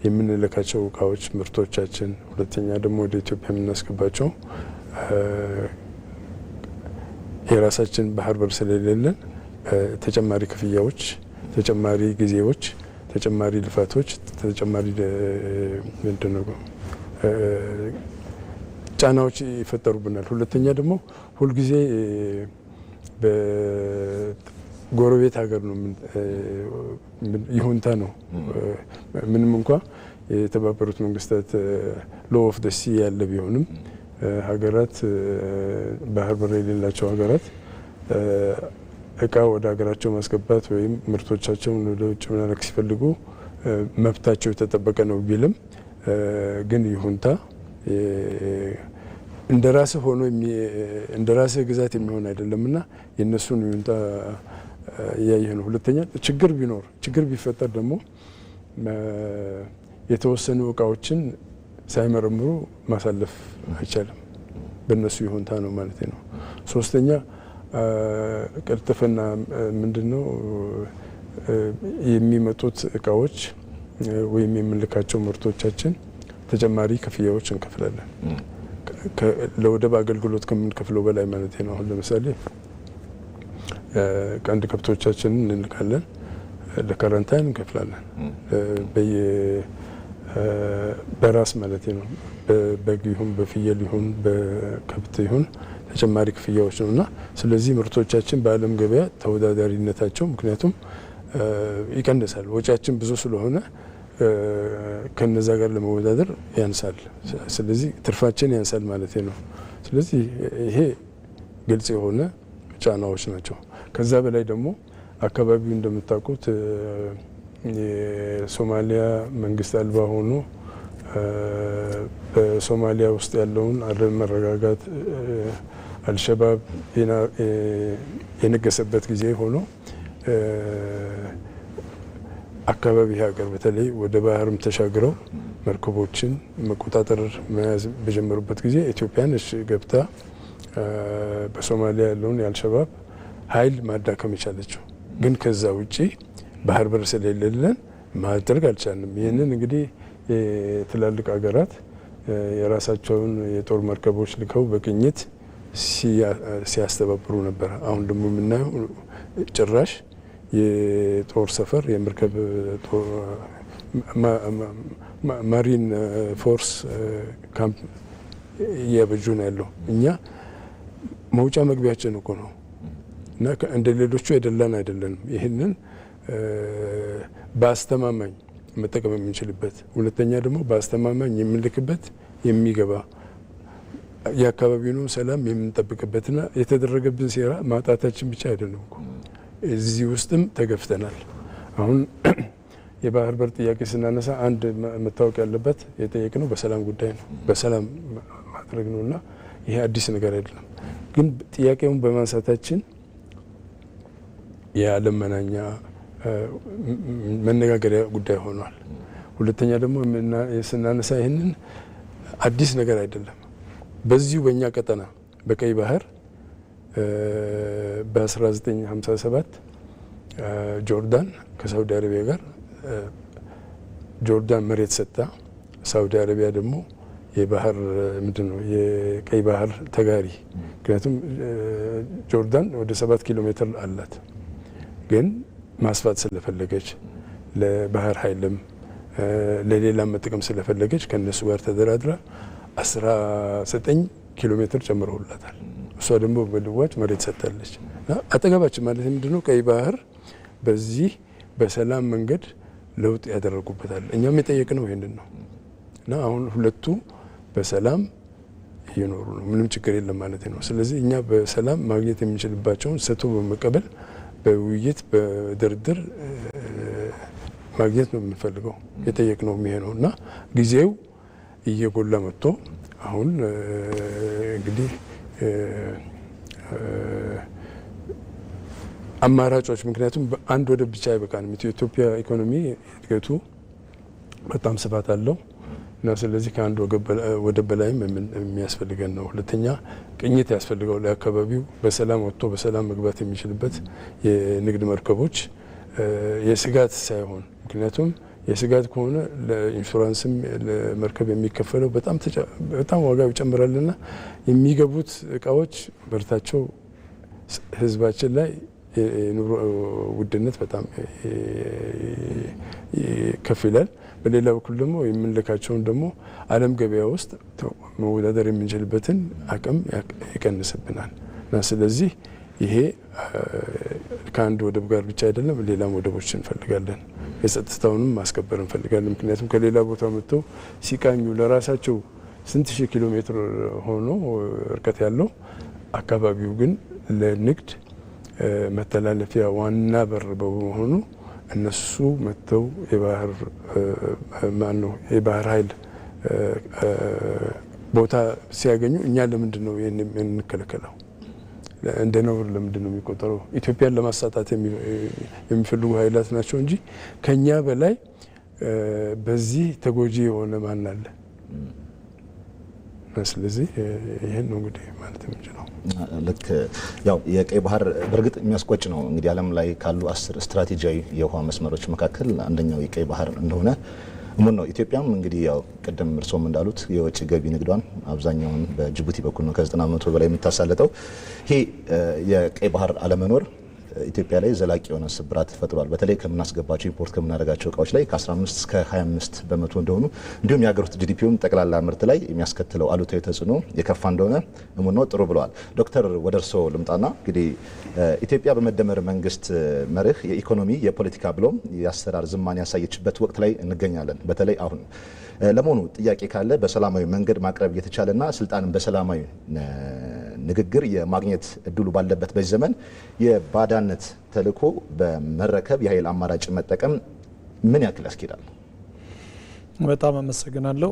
Speaker 2: የምንልካቸው እቃዎች ምርቶቻችን፣ ሁለተኛ ደግሞ ወደ ኢትዮጵያ የምናስገባቸው የራሳችን ባህር በር ስለሌለን ተጨማሪ ክፍያዎች፣ ተጨማሪ ጊዜዎች፣ ተጨማሪ ልፋቶች፣ ተጨማሪ ምንድነው ጫናዎች ይፈጠሩብናል። ሁለተኛ ደግሞ ሁልጊዜ በጎረቤት ሀገር ነው ይሁንታ ነው። ምንም እንኳ የተባበሩት መንግስታት ሎ ኦፍ ደ ሲ ያለ ቢሆንም ሀገራት ባህር በር የሌላቸው ሀገራት እቃ ወደ ሀገራቸው ማስገባት ወይም ምርቶቻቸውን ወደ ውጭ መላክ ሲፈልጉ መብታቸው የተጠበቀ ነው ቢልም ግን ይሁንታ እንደራስህ ሆኖ እንደራስህ ግዛት የሚሆን አይደለምና የነሱን ይሁንታ ያየ ነው። ሁለተኛ ችግር ቢፈጠር ደግሞ የተወሰኑ እቃዎችን ሳይመረምሩ ማሳለፍ አይቻልም። በእነሱ ይሁንታ ነው ማለት ነው። ሶስተኛ ቅልጥፍና ምንድነው? የሚመጡት እቃዎች ወይም የምንልካቸው ምርቶቻችን ተጨማሪ ክፍያዎች እንከፍላለን። ለወደብ አገልግሎት ከምንከፍለው በላይ ማለት ነው። አሁን ለምሳሌ ቀንድ ከብቶቻችንን እንልካለን፣ ለካራንታይን እንከፍላለን። በራስ ማለት ነው። በበግ ይሁን በፍየል ይሁን በከብት ይሁን ተጨማሪ ክፍያዎች ነው እና ስለዚህ ምርቶቻችን በዓለም ገበያ ተወዳዳሪነታቸው ምክንያቱም ይቀንሳል። ወጪያችን ብዙ ስለሆነ ከነዛ ጋር ለመወዳደር ያንሳል። ስለዚህ ትርፋችን ያንሳል ማለት ነው። ስለዚህ ይሄ ግልጽ የሆነ ጫናዎች ናቸው። ከዛ በላይ ደግሞ አካባቢው እንደምታውቁት የሶማሊያ መንግስት አልባ ሆኖ በሶማሊያ ውስጥ ያለውን አለመረጋጋት አልሸባብ የነገሰበት ጊዜ ሆኖ አካባቢ ሀገር በተለይ ወደ ባህርም ተሻግረው መርከቦችን መቆጣጠር መያዝ በጀመሩበት ጊዜ ኢትዮጵያን ገብታ በሶማሊያ ያለውን የአልሸባብ ኃይል ማዳከም የቻለችው ግን ከዛ ውጪ ባህር በር ስለሌለን ማድረግ አልቻልንም። ይህንን እንግዲህ የትላልቅ ሀገራት የራሳቸውን የጦር መርከቦች ልከው በቅኝት ሲያስተባብሩ ነበር። አሁን ደግሞ የምናየው ጭራሽ የጦር ሰፈር የመርከብ ማሪን ፎርስ ካምፕ እያበጁ ነው ያለው። እኛ መውጫ መግቢያችን እኮ ነው እና እንደ ሌሎቹ የደላን አይደለንም። ይህንን በአስተማማኝ መጠቀም የምንችልበት፣ ሁለተኛ ደግሞ በአስተማማኝ የምንልክበት የሚገባ የአካባቢውን ሰላም የምንጠብቅበትና የተደረገብን ሴራ ማጣታችን ብቻ አይደለም እኮ እዚህ ውስጥም ተገፍተናል። አሁን የባህር በር ጥያቄ ስናነሳ አንድ መታወቅ ያለበት የጠየቅነው በሰላም ጉዳይ ነው፣ በሰላም ማድረግ ነው እና ይሄ አዲስ ነገር አይደለም። ግን ጥያቄውን በማንሳታችን የዓለም መናኛ መነጋገሪያ ጉዳይ ሆኗል። ሁለተኛ ደግሞ ስናነሳ ይህንን አዲስ ነገር አይደለም። በዚሁ በእኛ ቀጠና በቀይ ባህር በ1957 ጆርዳን ከሳውዲ አረቢያ ጋር ጆርዳን መሬት ሰጣ። ሳውዲ አረቢያ ደግሞ የባህር ምንድነው የቀይ ባህር ተጋሪ። ምክንያቱም ጆርዳን ወደ 7 ኪሎ ሜትር አላት። ግን ማስፋት ስለፈለገች ለባህር ኃይልም ለሌላም መጠቀም ስለፈለገች ከነሱ ጋር ተደራድራ 19 ኪሎ ሜትር ጨምረውላታል። እሷ ደግሞ በልዋጭ መሬት ሰጥታለች። እና አጠገባችን ማለት ምንድነው ቀይ ባህር በዚህ በሰላም መንገድ ለውጥ ያደረጉበታል። እኛም የጠየቅነው ይሄንን ነው። እና አሁን ሁለቱ በሰላም እየኖሩ ነው። ምንም ችግር የለም ማለት ነው። ስለዚህ እኛ በሰላም ማግኘት የምንችልባቸውን ሰጥቶ በመቀበል በውይይት በድርድር ማግኘት ነው የምንፈልገው። የጠየቅነው ይሄ ነው እና ጊዜው እየጎላ መጥቶ አሁን እንግዲህ አማራጮች ምክንያቱም በአንድ ወደብ ብቻ አይበቃንም። የኢትዮጵያ ኢኮኖሚ እድገቱ በጣም ስፋት አለው እና ስለዚህ ከአንድ ወደብ በላይም የሚያስፈልገን ነው። ሁለተኛ ቅኝት ያስፈልገው ለአካባቢው በሰላም ወጥቶ በሰላም መግባት የሚችልበት የንግድ መርከቦች የስጋት ሳይሆን ምክንያቱም የስጋት ከሆነ ለኢንሹራንስም ለመርከብ የሚከፈለው በጣም ዋጋው ይጨምራልና የሚገቡት እቃዎች በርታቸው ህዝባችን ላይ የኑሮ ውድነት በጣም ከፍ ይላል። በሌላ በኩል ደግሞ የምንልካቸውን ደግሞ ዓለም ገበያ ውስጥ መወዳደር የምንችልበትን አቅም ይቀንስብናል እና ስለዚህ ይሄ ከአንድ ወደብ ጋር ብቻ አይደለም፣ ሌላም ወደቦች እንፈልጋለን። የጸጥታውንም ማስከበር እንፈልጋለን። ምክንያቱም ከሌላ ቦታ መጥተው ሲቃኙ ለራሳቸው ስንት ሺህ ኪሎ ሜትር ሆኖ እርቀት ያለው አካባቢው ግን ለንግድ መተላለፊያ ዋና በር በመሆኑ እነሱ መጥተው የባህር ኃይል ቦታ ሲያገኙ እኛ ለምንድን ነው ይህን የምንከለከለው? እንደ ነውር ለምንድን ነው የሚቆጠረው? ኢትዮጵያን ለማሳጣት የሚፈልጉ ኃይላት ናቸው እንጂ ከኛ በላይ በዚህ ተጎጂ የሆነ ማን አለ? ስለዚህ ይሄን ነው እንግዲህ ማለት የምንችለው።
Speaker 1: ልክ ያው የቀይ ባህር በእርግጥ የሚያስቆጭ ነው። እንግዲህ ዓለም ላይ ካሉ 10 ስትራቴጂያዊ የውሃ መስመሮች መካከል አንደኛው የቀይ ባህር እንደሆነ እሙን ነው። ኢትዮጵያም እንግዲህ ያው ቅድም እርሶም እንዳሉት የውጭ ገቢ ንግዷን አብዛኛውን በጅቡቲ በኩል ነው ከ90% በላይ የምታሳልጠው። ይሄ የቀይ ባህር አለመኖር ኢትዮጵያ ላይ ዘላቂ የሆነ ስብራት ፈጥሯል። በተለይ ከምናስገባቸው ኢምፖርት ከምናደርጋቸው እቃዎች ላይ ከ15 እስከ 25% እንደሆኑ እንዲሁም የሀገር ውስጥ ጂዲፒውም ጠቅላላ ምርት ላይ የሚያስከትለው አሉታዊ ተጽዕኖ የከፋ እንደሆነ እሙን ነው። ጥሩ ብለዋል ዶክተር። ወደ እርሶ ልምጣና እንግዲህ ኢትዮጵያ በመደመር መንግስት መርህ የኢኮኖሚ የፖለቲካ ብሎም የአሰራር ዝማኔ ያሳየችበት ወቅት ላይ እንገኛለን። በተለይ አሁን ለመሆኑ ጥያቄ ካለ በሰላማዊ መንገድ ማቅረብ እየተቻለና ስልጣንን በሰላማዊ ንግግር የማግኘት እድሉ ባለበት በዚህ ዘመን የባዳነት ተልዕኮ በመረከብ የኃይል አማራጭ መጠቀም ምን ያክል ያስኬዳል?
Speaker 3: በጣም አመሰግናለሁ።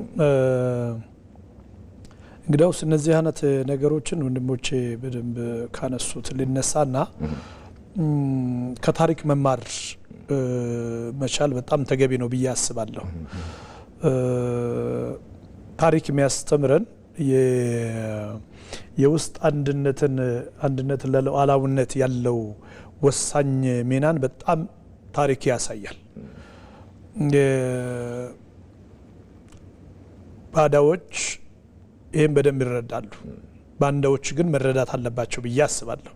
Speaker 3: እንግዲያውስ እነዚህ አይነት ነገሮችን ወንድሞቼ በደንብ ካነሱት ሊነሳና ከታሪክ መማር መቻል በጣም ተገቢ ነው ብዬ አስባለሁ። ታሪክ የሚያስተምረን የውስጥ አንድነት ለሉዓላዊነት ያለው ወሳኝ ሚናን በጣም ታሪክ ያሳያል። ባዳዎች ይህን በደንብ ይረዳሉ። ባንዳዎች ግን መረዳት አለባቸው ብዬ አስባለሁ።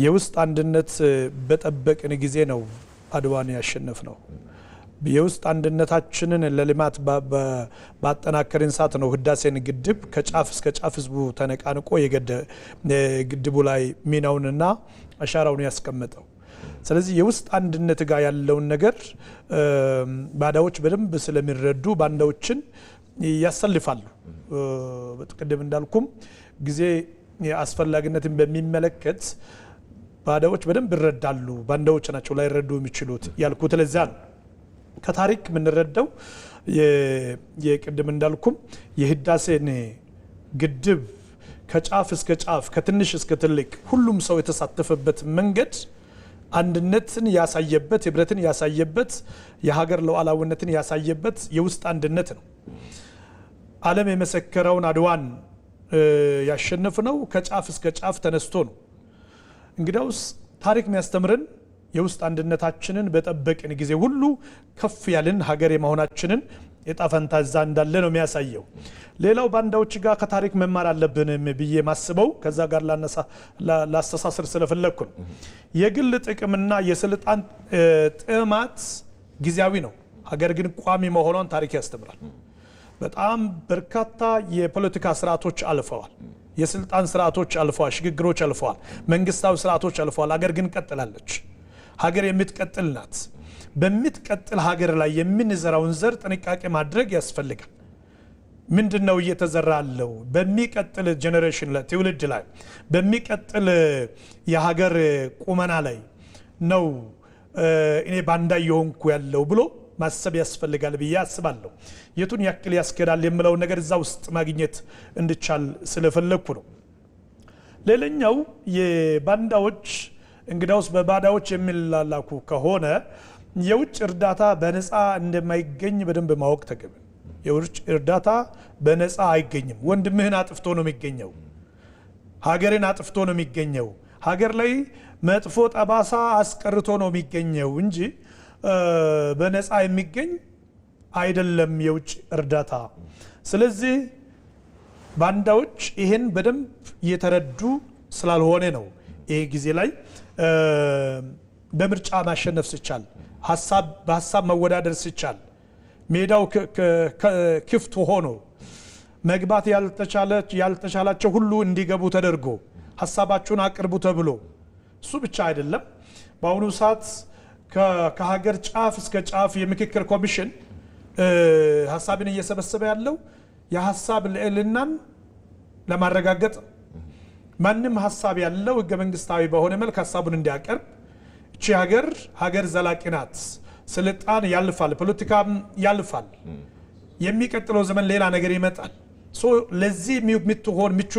Speaker 3: የውስጥ አንድነት በጠበቅን ጊዜ ነው አድዋን ያሸነፍ ነው። የውስጥ አንድነታችንን ለልማት ባጠናከርን ሰዓት ነው ህዳሴን ግድብ ከጫፍ እስከ ጫፍ ህዝቡ ተነቃንቆ ግድቡ ላይ ሚናውንና አሻራውን ያስቀመጠው። ስለዚህ የውስጥ አንድነት ጋር ያለውን ነገር ባዳዎች በደንብ ስለሚረዱ ባንዳዎችን ያሰልፋሉ። በጥቅድም እንዳልኩም ጊዜ አስፈላጊነትን በሚመለከት ባዳዎች በደንብ ይረዳሉ። ባንዳዎች ናቸው ላይ ረዱ የሚችሉት ያልኩት ለዚያ ነው። ከታሪክ የምንረዳው የቅድም እንዳልኩም የህዳሴን ግድብ ከጫፍ እስከ ጫፍ ከትንሽ እስከ ትልቅ ሁሉም ሰው የተሳተፈበት መንገድ አንድነትን ያሳየበት፣ ህብረትን ያሳየበት፣ የሀገር ሉዓላዊነትን ያሳየበት የውስጥ አንድነት ነው። ዓለም የመሰከረውን አድዋን ያሸነፍነው ከጫፍ እስከ ጫፍ ተነስቶ ነው። እንግዲያውስ ታሪክ የሚያስተምረን የውስጥ አንድነታችንን በጠበቅን ጊዜ ሁሉ ከፍ ያልን ሀገር የመሆናችንን የጣፈንታ እዛ እንዳለ ነው የሚያሳየው። ሌላው ባንዳዎች ጋር ከታሪክ መማር አለብንም ብዬ ማስበው ከዛ ጋር ላስተሳስር ስለፈለኩ ነው። የግል ጥቅምና የስልጣን ጥማት ጊዜያዊ ነው። ሀገር ግን ቋሚ መሆኗን ታሪክ ያስተምራል። በጣም በርካታ የፖለቲካ ስርዓቶች አልፈዋል። የስልጣን ስርዓቶች አልፈዋል። ሽግግሮች አልፈዋል። መንግስታዊ ስርዓቶች አልፈዋል። ሀገር ግን ቀጥላለች። ሀገር የምትቀጥል ናት። በምትቀጥል ሀገር ላይ የምንዘራውን ዘር ጥንቃቄ ማድረግ ያስፈልጋል። ምንድነው እየተዘራ ያለው? በሚቀጥል ጄኔሬሽን ላይ ትውልድ ላይ በሚቀጥል የሀገር ቁመና ላይ ነው እኔ ባንዳ የሆንኩ ያለው ብሎ ማሰብ ያስፈልጋል ብዬ አስባለሁ። የቱን ያክል ያስከዳል የምለው ነገር እዛ ውስጥ ማግኘት እንድቻል ስለፈለኩ ነው። ሌላኛው የባንዳዎች እንግዳውስ በባዳዎች የሚላላኩ ከሆነ የውጭ እርዳታ በነፃ እንደማይገኝ በደንብ ማወቅ ተገቢ። የውጭ እርዳታ በነፃ አይገኝም። ወንድምህን አጥፍቶ ነው የሚገኘው። ሀገርን አጥፍቶ ነው የሚገኘው። ሀገር ላይ መጥፎ ጠባሳ አስቀርቶ ነው የሚገኘው እንጂ በነፃ የሚገኝ አይደለም የውጭ እርዳታ። ስለዚህ ባንዳዎች ይሄን በደንብ እየተረዱ ስላልሆነ ነው ይሄ ጊዜ ላይ በምርጫ ማሸነፍ ሲቻል፣ በሀሳብ መወዳደር ሲቻል፣ ሜዳው ክፍት ሆኖ መግባት ያልተቻላቸው ሁሉ እንዲገቡ ተደርጎ ሀሳባቸውን አቅርቡ ተብሎ እሱ ብቻ አይደለም። በአሁኑ ሰዓት ከሀገር ጫፍ እስከ ጫፍ የምክክር ኮሚሽን ሀሳብን እየሰበሰበ ያለው የሀሳብ ልዕልናን ለማረጋገጥ ማንም ሀሳብ ያለው ህገ መንግስታዊ በሆነ መልክ ሀሳቡን እንዲያቀርብ። እቺ ሀገር ዘላቂ ናት። ስልጣን ያልፋል፣ ፖለቲካም ያልፋል። የሚቀጥለው ዘመን ሌላ ነገር ይመጣል። ለዚህ ምቹ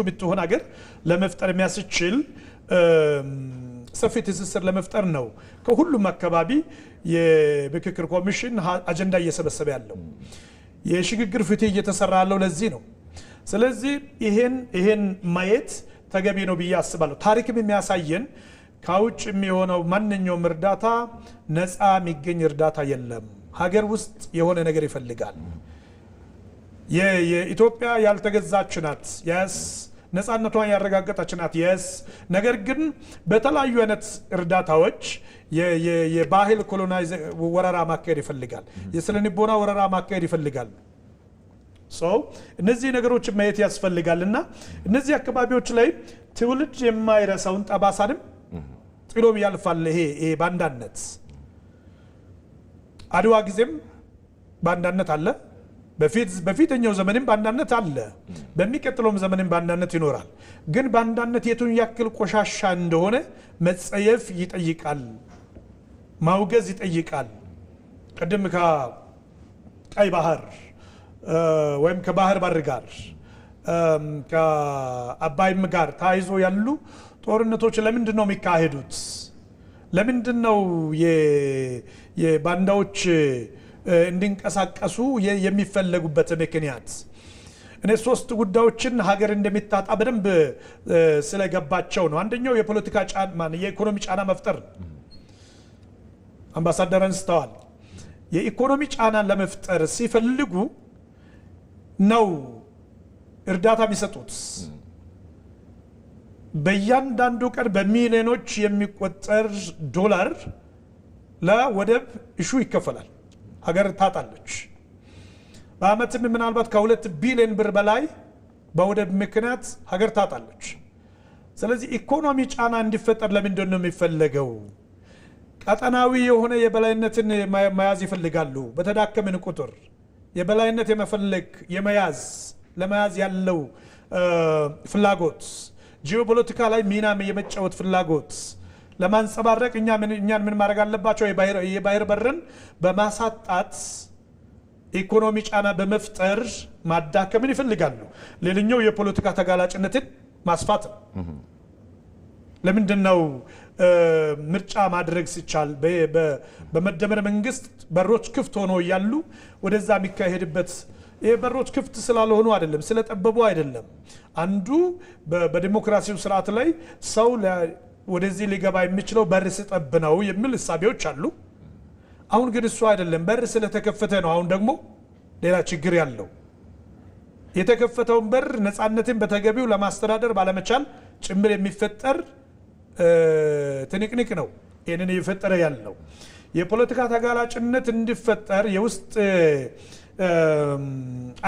Speaker 3: የምትሆን ሀገር ለመፍጠር የሚያስችል ሰፊ ትስስር ለመፍጠር ነው ከሁሉም አካባቢ የምክክር ኮሚሽን አጀንዳ እየሰበሰበ ያለው። የሽግግር ፍትህ እየተሰራ ያለው ለዚህ ነው። ስለዚህ ይሄን ማየት ተገቢ ነው ብዬ አስባለሁ። ታሪክም የሚያሳየን ከውጭ የሚሆነው ማንኛውም እርዳታ ነፃ የሚገኝ እርዳታ የለም። ሀገር ውስጥ የሆነ ነገር ይፈልጋል። የኢትዮጵያ ያልተገዛች ናት፣ የስ ነፃነቷን ያረጋገጠች ናት፣ የስ ነገር ግን በተለያዩ አይነት እርዳታዎች የባህል ኮሎናይዝ ወረራ ማካሄድ ይፈልጋል። የስነ ልቦና ወረራ ማካሄድ ይፈልጋል። እነዚህ ነገሮች ማየት ያስፈልጋልና እነዚህ አካባቢዎች ላይ ትውልድ የማይረሳውን ጠባሳንም ጥሎም ያልፋል። ይሄ ባንዳነት አድዋ ጊዜም ባንዳነት አለ። በፊተኛው ዘመንም ባንዳነት አለ። በሚቀጥለውም ዘመንም ባንዳነት ይኖራል። ግን ባንዳነት የቱን ያክል ቆሻሻ እንደሆነ መጸየፍ ይጠይቃል፣ ማውገዝ ይጠይቃል። ቅድም ከቀይ ባህር ወይም ከባህር በር ጋር ከአባይም ጋር ታይዞ ያሉ ጦርነቶች ለምንድን ነው የሚካሄዱት? ለምንድን ነው የባንዳዎች እንዲንቀሳቀሱ የሚፈለጉበት ምክንያት? እኔ ሶስት ጉዳዮችን ሀገር እንደሚታጣ በደንብ ስለገባቸው ነው። አንደኛው የፖለቲካ ጫና፣ የኢኮኖሚ ጫና መፍጠር ነው። አምባሳደር አንስተዋል። የኢኮኖሚ ጫና ለመፍጠር ሲፈልጉ ነው እርዳታ የሚሰጡት። በእያንዳንዱ ቀን በሚሊዮኖች የሚቆጠር ዶላር ለወደብ እሹ ይከፈላል። ሀገር ታጣለች። በአመትም ምናልባት ከ2 ቢሊዮን ብር በላይ በወደብ ምክንያት ሀገር ታጣለች። ስለዚህ ኢኮኖሚ ጫና እንዲፈጠር ለምንድን ነው የሚፈለገው? ቀጠናዊ የሆነ የበላይነትን መያዝ ይፈልጋሉ። በተዳከምን ቁጥር የበላይነት የመፈለግ ለመያዝ ያለው ፍላጎት፣ ጂኦፖለቲካ ላይ ሚና የመጫወት ፍላጎት ለማንጸባረቅ እኛን ምን ማድረግ አለባቸው? የባህር በርን በማሳጣት ኢኮኖሚ ጫና በመፍጠር ማዳከምን ይፈልጋሉ። ሌላኛው የፖለቲካ ተጋላጭነትን ማስፋት ነው። ለምንድን ነው ምርጫ ማድረግ ሲቻል በመደመር መንግስት በሮች ክፍት ሆኖ ያሉ ወደዛ የሚካሄድበት? በሮች ክፍት ስላልሆኑ አይደለም፣ ስለጠበቡ አይደለም። አንዱ በዲሞክራሲው ስርዓት ላይ ሰው ወደዚህ ሊገባ የሚችለው በር ሲጠብ ነው የሚል እሳቤዎች አሉ። አሁን ግን እሱ አይደለም፣ በር ስለተከፈተ ነው። አሁን ደግሞ ሌላ ችግር ያለው የተከፈተውን በር ነፃነትን በተገቢው ለማስተዳደር ባለመቻል ጭምር የሚፈጠር ትንቅንቅ ነው። ይህንን እየፈጠረ ያለው የፖለቲካ ተጋላጭነት እንዲፈጠር የውስጥ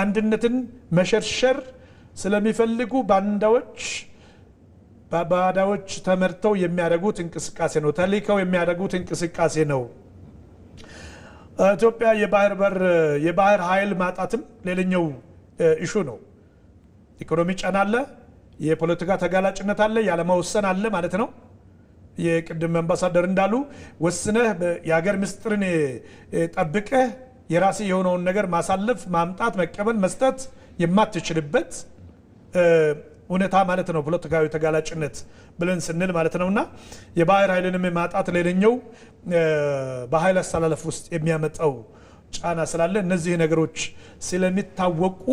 Speaker 3: አንድነትን መሸርሸር ስለሚፈልጉ ባዳዎች ተመርተው የሚያደርጉት እንቅስቃሴ ነው፣ ተልከው የሚያደርጉት እንቅስቃሴ ነው። ኢትዮጵያ የባህር ኃይል ማጣትም ሌላኛው ኢሹ ነው። ኢኮኖሚ ጫና አለ፣ የፖለቲካ ተጋላጭነት አለ፣ ያለመወሰን አለ ማለት ነው። የቅድም አምባሳደር እንዳሉ ወስነህ የሀገር ምስጢርን ጠብቀህ የራስ የሆነውን ነገር ማሳለፍ፣ ማምጣት፣ መቀበል፣ መስጠት የማትችልበት እውነታ ማለት ነው። ፖለቲካዊ ተጋላጭነት ብለን ስንል ማለት ነውና የባህር ኃይልንም ማጣት ሌላኛው በኃይል አስተላለፍ ውስጥ የሚያመጣው ጫና ስላለ እነዚህ ነገሮች ስለሚታወቁ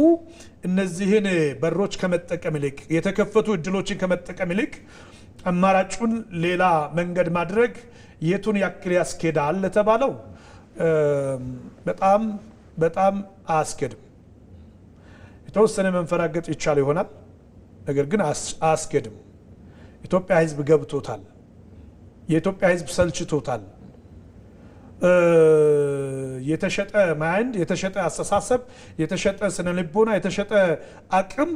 Speaker 3: እነዚህን በሮች ከመጠቀም ይልቅ የተከፈቱ እድሎችን ከመጠቀም ይልቅ አማራጩን ሌላ መንገድ ማድረግ የቱን ያክል ያስኬዳል ለተባለው በጣም አያስኬድም። የተወሰነ መንፈራገጥ ይቻል ይሆናል፣ ነገር ግን አያስኬድም። ኢትዮጵያ ሕዝብ ገብቶታል። የኢትዮጵያ ሕዝብ ሰልችቶታል። የተሸጠ ማይንድ፣ የተሸጠ አስተሳሰብ፣ የተሸጠ ስነ ልቦና፣ የተሸጠ አቅም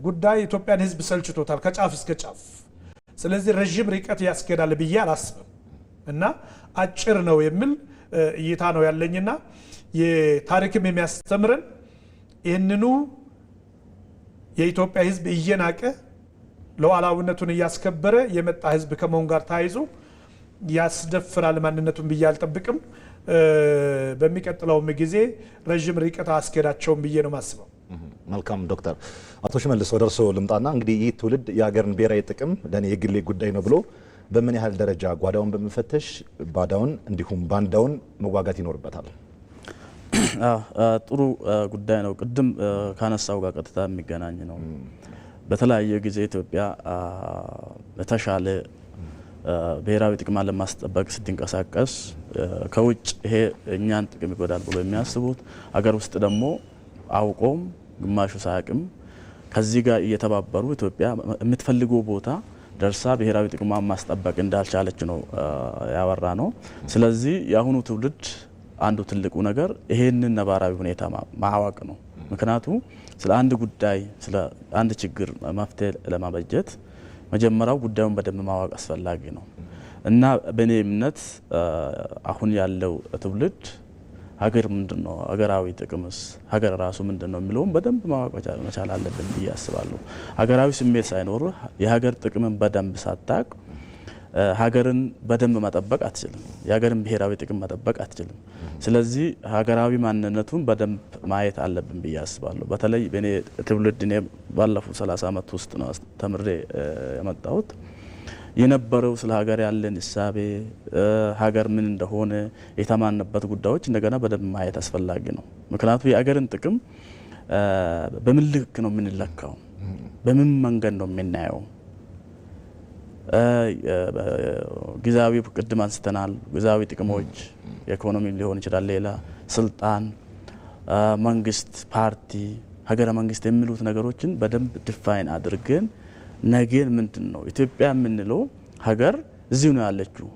Speaker 3: ጉዳይ ኢትዮጵያን ሕዝብ ሰልችቶታል ከጫፍ እስከ ጫፍ። ስለዚህ ረዥም ርቀት ያስኬዳል ብዬ አላስብም እና አጭር ነው የሚል እይታ ነው ያለኝና የታሪክም የሚያስተምረን ይህንኑ የኢትዮጵያ ሕዝብ እየናቀ ሉዓላዊነቱን እያስከበረ የመጣ ሕዝብ ከመሆን ጋር ተያይዞ ያስደፍራል ማንነቱን ብዬ አልጠብቅም። በሚቀጥለውም ጊዜ ረዥም ርቀት አስኬዳቸውም ብዬ ነው ማስበው።
Speaker 1: መልካም ዶክተር አቶ ሽመልስ ወደ እርስዎ ልምጣና እንግዲህ ይህ ትውልድ የሀገርን ብሔራዊ ጥቅም ለእኔ የግሌ ጉዳይ ነው ብሎ በምን ያህል ደረጃ ጓዳውን በመፈተሽ ባዳውን እንዲሁም ባንዳውን መዋጋት ይኖርበታል?
Speaker 4: ጥሩ ጉዳይ ነው። ቅድም ካነሳው ጋር ቀጥታ የሚገናኝ ነው። በተለያየ ጊዜ ኢትዮጵያ በተሻለ ብሔራዊ ጥቅሟን ለማስጠበቅ ስትንቀሳቀስ ከውጭ ይሄ እኛን ጥቅም ይጎዳል ብሎ የሚያስቡት አገር ውስጥ ደግሞ አውቆም ግማሹ ሳያቅም ከዚህ ጋር እየተባበሩ ኢትዮጵያ የምትፈልገው ቦታ ደርሳ ብሔራዊ ጥቅሟን ማስጠበቅ እንዳልቻለች ነው ያወራ ነው። ስለዚህ የአሁኑ ትውልድ አንዱ ትልቁ ነገር ይሄንን ነባራዊ ሁኔታ ማወቅ ነው። ምክንያቱም ስለ አንድ ጉዳይ ስለ አንድ ችግር መፍትሄ ለማበጀት መጀመሪያው ጉዳዩን በደንብ ማወቅ አስፈላጊ ነው እና በእኔ እምነት አሁን ያለው ትውልድ ሀገር ምንድነው፣ ሀገራዊ ጥቅምስ፣ ሀገር ራሱ ምንድነው የሚለውን በደንብ ማወቅ መቻል አለብን ብዬ አስባለሁ። ሀገራዊ ስሜት ሳይኖር የሀገር ጥቅምን በደንብ ሳታቅ ሀገርን በደንብ መጠበቅ አትችልም። የሀገርን ብሔራዊ ጥቅም መጠበቅ አትችልም። ስለዚህ ሀገራዊ ማንነቱን በደንብ ማየት አለብን ብዬ አስባለሁ። በተለይ በእኔ ትውልድ እኔ ባለፉት 30 ዓመት ውስጥ ነው ተምሬ የመጣሁት። የነበረው ስለ ሀገር ያለን እሳቤ ሀገር ምን እንደሆነ የተማንበት ጉዳዮች እንደገና በደንብ ማየት አስፈላጊ ነው። ምክንያቱም የሀገርን ጥቅም በምን ልክ ነው የምንለካው? በምን መንገድ ነው የምናየው? ጊዜያዊ ቅድም አንስተናል። ጊዜያዊ ጥቅሞች የኢኮኖሚ ሊሆን ይችላል፣ ሌላ ስልጣን፣ መንግስት፣ ፓርቲ፣ ሀገረ መንግስት የሚሉት ነገሮችን በደንብ ዲፋይን አድርገን ነገን ምንድን ነው ኢትዮጵያ የምንለው ሀገር እዚሁ ነው ያለችው።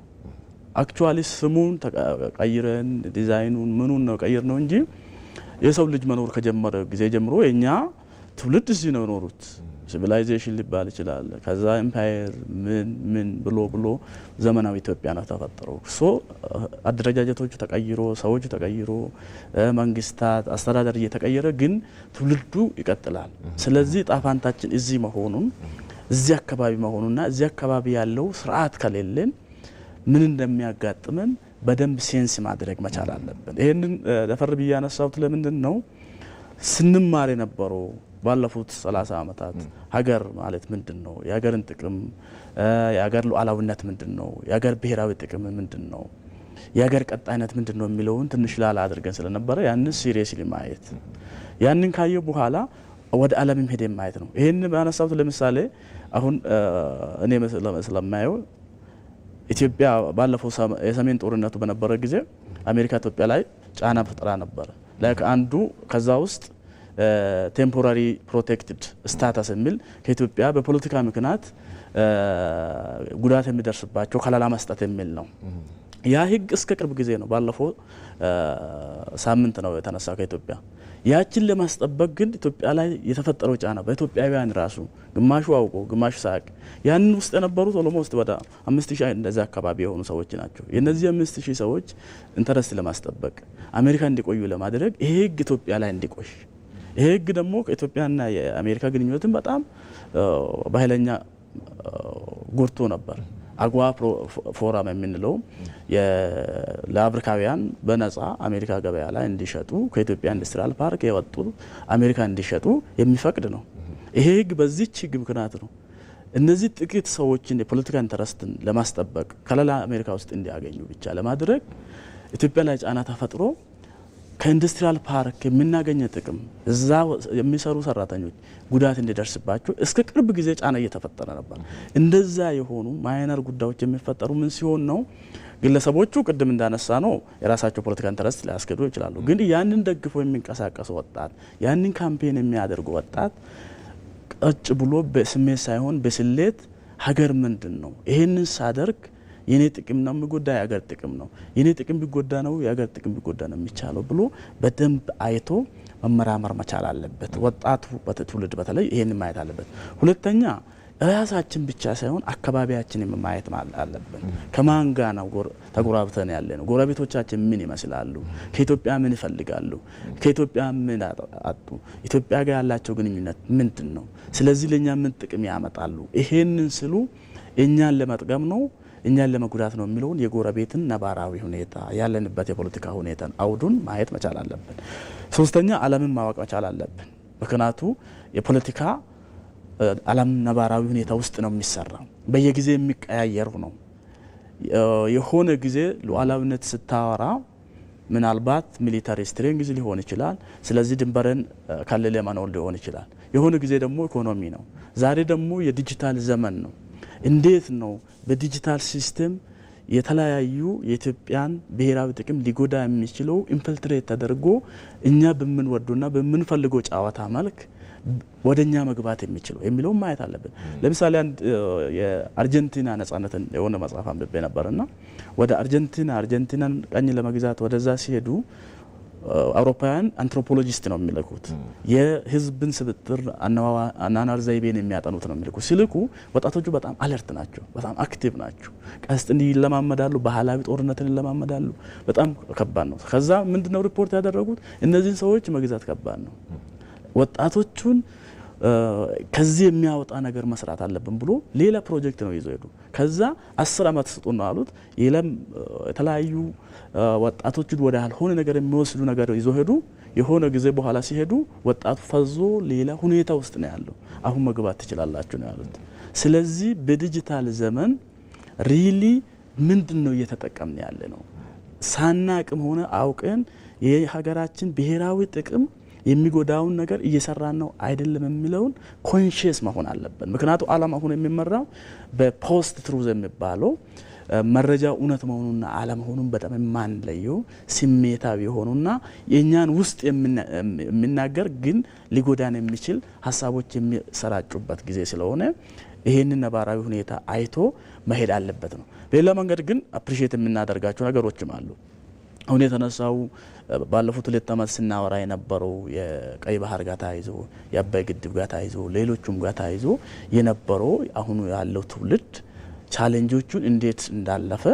Speaker 4: አክቹአሊ ስሙን ተቀይረን ዲዛይኑን ምኑን ነው ቀይር ነው እንጂ የሰው ልጅ መኖር ከጀመረ ጊዜ ጀምሮ የኛ ትውልድ እዚህ ነው የኖሩት። ሲቪላይዜሽን ሊባል ይችላል። ከዛ ኤምፓየር ምን ብሎ ዘመናዊ ኢትዮጵያ ነው ተፈጠረው። አደረጃጀቶቹ ተቀይሮ ሰዎቹ ተቀይሮ መንግስታት አስተዳደር እየተቀየረ ግን ትውልዱ ይቀጥላል። ስለዚህ ጣፋንታችን እዚህ መሆኑን እዚህ አካባቢ መሆኑና እዚህ አካባቢ ያለው ስርዓት ከሌለን ምን እንደሚያጋጥመን በደንብ ሴንስ ማድረግ መቻል አለብን። ይሄንን ደፈር ብዬ ያነሳሁት ለምንድን ነው ስንማር የነበረው ባለፉት 30 ዓመታት ሀገር ማለት ምንድን ነው፣ የሀገርን ጥቅም፣ የሀገር ሉዓላዊነት ምንድን ነው፣ የሀገር ብሔራዊ ጥቅም ምንድን ነው፣ የሀገር ቀጣይነት ምንድን ነው የሚለውን ትንሽ ላላ አድርገን ስለነበረ ያንን ሲሪየስሊ ማየት፣ ያንን ካየ በኋላ ወደ ዓለምም ሄደን ማየት ነው። ይሄን ባነሳሁት ለምሳሌ አሁን እኔ ስለማየው ኢትዮጵያ ባለፈው የሰሜን ጦርነቱ በነበረ ጊዜ አሜሪካ ኢትዮጵያ ላይ ጫና ፈጥራ ነበር። ላይክ አንዱ ከዛ ውስጥ ቴምፖራሪ ፕሮቴክትድ ስታተስ የሚል ከኢትዮጵያ በፖለቲካ ምክንያት ጉዳት የሚደርስባቸው ከለላ መስጠት የሚል ነው። ያ ህግ እስከ ቅርብ ጊዜ ነው ባለፈው ሳምንት ነው የተነሳ ከኢትዮጵያ ያችን ለማስጠበቅ ግን ኢትዮጵያ ላይ የተፈጠረው ጫና በኢትዮጵያውያን ራሱ ግማሹ አውቆ ግማሹ ሳቅ ያን ውስጥ የነበሩት ኦሎሞስት ወደ 5000 እንደዛ አካባቢ የሆኑ ሰዎች ናቸው። የነዚህ 5000 ሰዎች ኢንተረስት ለማስጠበቅ አሜሪካ እንዲቆዩ ለማድረግ ይሄ ህግ ኢትዮጵያ ላይ እንዲቆይ ይሄ ህግ ደግሞ ከኢትዮጵያና የአሜሪካ ግንኙነትን በጣም በኃይለኛ ጎርቶ ነበር። አግዋ ፎረም የምንለው ለአፍሪካውያን በነጻ አሜሪካ ገበያ ላይ እንዲሸጡ ከኢትዮጵያ ኢንዱስትሪያል ፓርክ የወጡ አሜሪካ እንዲሸጡ የሚፈቅድ ነው። ይሄ ህግ በዚህች ህግ ምክንያት ነው እነዚህ ጥቂት ሰዎችን የፖለቲካ ኢንተረስትን ለማስጠበቅ ከለላ አሜሪካ ውስጥ እንዲያገኙ ብቻ ለማድረግ ኢትዮጵያ ላይ ጫና ተፈጥሮ ከኢንዱስትሪያል ፓርክ የምናገኘው ጥቅም እዛ የሚሰሩ ሰራተኞች ጉዳት እንዲደርስባቸው እስከ ቅርብ ጊዜ ጫና እየተፈጠረ ነበር። እንደዛ የሆኑ ማይነር ጉዳዮች የሚፈጠሩ ምን ሲሆን ነው ግለሰቦቹ ቅድም እንዳነሳ ነው የራሳቸው ፖለቲካ ኢንተረስት ሊያስገዱ ይችላሉ። ግን ያንን ደግፎ የሚንቀሳቀሱ ወጣት ያንን ካምፔን የሚያደርጉ ወጣት ቀጭ ብሎ በስሜት ሳይሆን በስሌት ሀገር ምንድነው ይሄንን ሳደርግ የኔ ጥቅም ነው የሚጎዳ የሀገር ጥቅም ነው የኔ ጥቅም ቢጎዳ ነው የሀገር ጥቅም ቢጎዳ ነው የሚቻለው ብሎ በደንብ አይቶ መመራመር መቻል አለበት። ወጣቱ በትውልድ በተለይ ይሄን ማየት አለበት። ሁለተኛ ራሳችን ብቻ ሳይሆን አካባቢያችንን ማየት አለብን። ከማን ጋር ነው ተጎራብተን ያለ ነው? ጎረቤቶቻችን ምን ይመስላሉ? ከኢትዮጵያ ምን ይፈልጋሉ? ከኢትዮጵያ ምን አጡ? ኢትዮጵያ ጋር ያላቸው ግንኙነት ምንድነው? ስለዚህ ለኛ ምን ጥቅም ያመጣሉ? ይሄንን ስሉ እኛን ለመጥቀም ነው እኛን ለመጉዳት ነው የሚለውን የጎረቤትን ነባራዊ ሁኔታ ያለንበት የፖለቲካ ሁኔታን አውዱን ማየት መቻል አለብን። ሶስተኛ ዓለምን ማወቅ መቻል አለብን። ምክንያቱ የፖለቲካ ዓለም ነባራዊ ሁኔታ ውስጥ ነው የሚሰራው። በየጊዜ የሚቀያየር ነው። የሆነ ጊዜ ሉዓላዊነት ስታወራ ምናልባት ሚሊታሪ ስትሬንግዝ ሊሆን ይችላል። ስለዚህ ድንበርን ከለለ ማኖር ሊሆን ይችላል። የሆነ ጊዜ ደግሞ ኢኮኖሚ ነው። ዛሬ ደግሞ የዲጂታል ዘመን ነው። እንዴት ነው በዲጂታል ሲስተም የተለያዩ የኢትዮጵያን ብሔራዊ ጥቅም ሊጎዳ የሚችለው ኢንፊልትሬት ተደርጎ እኛ በምንወደውና በምንፈልገው ጨዋታ መልክ ወደኛ መግባት የሚችለው የሚለው ማየት አለብን። ለምሳሌ አንድ የአርጀንቲና ነጻነትን የሆነ መጽሐፍ አንብቤ ነበርና ወደ አርጀንቲናን ቀኝ ለመግዛት ወደዛ ሲሄዱ አውሮፓውያን አንትሮፖሎጂስት ነው የሚልኩት የህዝብን ስብጥር አናናር ዘይቤን የሚያጠኑት ነው የሚልኩት። ሲልኩ ወጣቶቹ በጣም አለርት ናቸው፣ በጣም አክቲቭ ናቸው። ቀስትን ይለማመዳሉ፣ ባህላዊ ጦርነትን ይለማመዳሉ። በጣም ከባድ ነው። ከዛ ምንድነው ሪፖርት ያደረጉት እነዚህን ሰዎች መግዛት ከባድ ነው፣ ወጣቶቹን ከዚህ የሚያወጣ ነገር መስራት አለብን ብሎ ሌላ ፕሮጀክት ነው ይዘው ሄዱ። ከዛ 10 አመት ስጡ ነው አሉት። የተለያዩ ወጣቶችን ወደ ያልሆነ ነገር የሚወስዱ ነገር ይዘው ሄዱ። የሆነ ጊዜ በኋላ ሲሄዱ ወጣቱ ፈዞ ሌላ ሁኔታ ውስጥ ነው ያለው። አሁን መግባት ትችላላችሁ ነው ያሉት። ስለዚህ በዲጂታል ዘመን ሪሊ ምንድነው እየተጠቀምን ያለ ነው? ሳናቅም ሆነ አውቀን የሀገራችን ብሔራዊ ጥቅም የሚጎዳውን ነገር እየሰራን ነው አይደለም የሚለውን ኮንሺየስ መሆን አለብን። ምክንያቱም ዓለም አሁን የሚመራው በፖስት ትሩዝ የሚባለው መረጃ እውነት መሆኑና አለመሆኑን በጣም የማንለየው ስሜታዊ የሆኑና የኛን ውስጥ የሚናገር ግን ሊጎዳን የሚችል ሀሳቦች የሚሰራጩበት ጊዜ ስለሆነ ይሄንን ነባራዊ ሁኔታ አይቶ መሄድ አለበት ነው። በሌላ መንገድ ግን አፕሪሺየት የምናደርጋቸው ነገሮችም አሉ። አሁን የተነሳው ባለፉት 2 አመት ስናወራ የነበረው የቀይ ባህር ጋር ተያይዞ የአባይ ግድብ ጋር ተያይዞ ሌሎቹም ጋር ተያይዞ የነበረው አሁን ያለው ትውልድ ቻሌንጆቹን እንዴት እንዳለፈ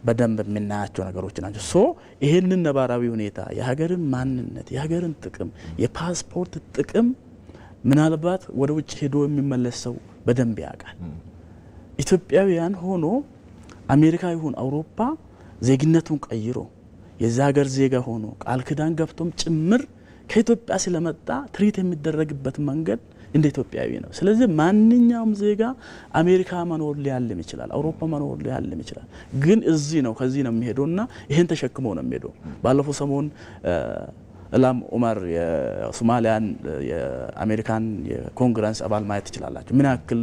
Speaker 4: በደንብ የምናያቸው ነገሮች ናቸው። ሶ ይሄንን ነባራዊ ሁኔታ የሀገርን ማንነት የሀገርን ጥቅም የፓስፖርት ጥቅም ምናልባት ወደ ውጭ ሄዶ የሚመለስ ሰው በደንብ ያውቃል። ኢትዮጵያውያን ሆኖ አሜሪካ ይሁን አውሮፓ ዜግነቱን ቀይሮ የዛ ሀገር ዜጋ ሆኖ ቃል ኪዳን ገብቶም ጭምር ከኢትዮጵያ ስለመጣ ትሪት የሚደረግበት መንገድ እንደ ኢትዮጵያዊ ነው። ስለዚህ ማንኛውም ዜጋ አሜሪካ መኖር ሊያልም ይችላል፣ አውሮፓ መኖር ሊያልም ይችላል። ግን እዚህ ነው ከዚህ ነው የሚሄደውና ይሄን ተሸክሞ ነው የሚሄደው። ባለፈው ሰሞን ኢልሃም ዑመር የሶማሊያን የአሜሪካን የኮንግረስ አባል ማየት ትችላላችሁ። ምን ያክል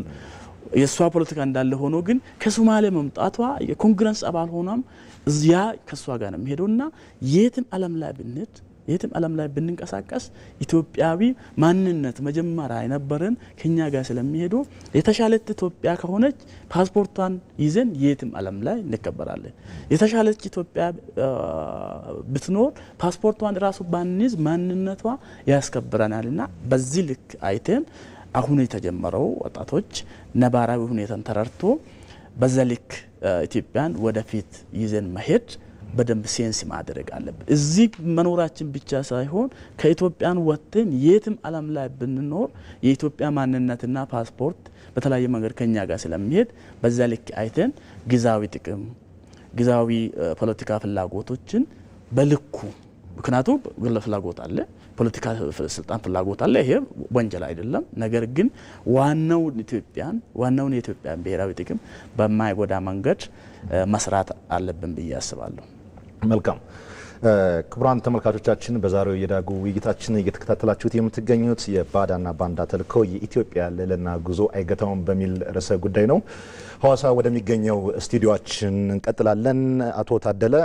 Speaker 4: የሷ ፖለቲካ እንዳለ ሆኖ ግን ከሶማሊያ መምጣቷ የኮንግረስ አባል ሆናም እዚያ ከሷ ጋር ነው የሚሄደውና የትም ዓለም ላይ ብንሄድ የትም ዓለም ላይ ብንንቀሳቀስ ኢትዮጵያዊ ማንነት መጀመሪያ የነበረን ከኛ ጋር ስለሚሄዱ የተሻለች ኢትዮጵያ ከሆነች ፓስፖርቷን ይዘን የትም ዓለም ላይ እንከበራለን። የተሻለች ኢትዮጵያ ብትኖር ፓስፖርቷን ራሱ ባንይዝ ማንነቷ ያስከብረናልና በዚህ ልክ አይተን አሁን የተጀመረው ወጣቶች ነባራዊ ሁኔታን ተረድቶ በዛ ልክ ኢትዮጵያን ወደፊት ይዘን መሄድ በደንብ ሴንስ ማድረግ አለብን። እዚህ መኖራችን ብቻ ሳይሆን ከኢትዮጵያን ወጥተን የትም ዓለም ላይ ብንኖር የኢትዮጵያ ማንነትና ፓስፖርት በተለያየ መንገድ ከኛ ጋር ስለሚሄድ በዛ ልክ አይተን ግዛዊ ጥቅም፣ ግዛዊ ፖለቲካ ፍላጎቶችን በልኩ ምክንያቱም ግለ ፍላጎት አለ፣ ፖለቲካ ስልጣን ፍላጎት አለ። ይሄ ወንጀል አይደለም። ነገር ግን ዋናውን የኢትዮጵያን ብሔራዊ ጥቅም በማይጎዳ መንገድ መስራት አለብን ብዬ አስባለሁ።
Speaker 1: መልካም ክቡራን ተመልካቾቻችን በዛሬው የዳጉ ውይይታችን እየተከታተላችሁት የምትገኙት የባዳና ባንዳ ተልዕኮ የኢትዮጵያ ልዕልና ጉዞ አይገታውም በሚል ርዕሰ ጉዳይ ነው። ሐዋሳ ወደሚገኘው ስቱዲዮአችን እንቀጥላለን። አቶ ታደለ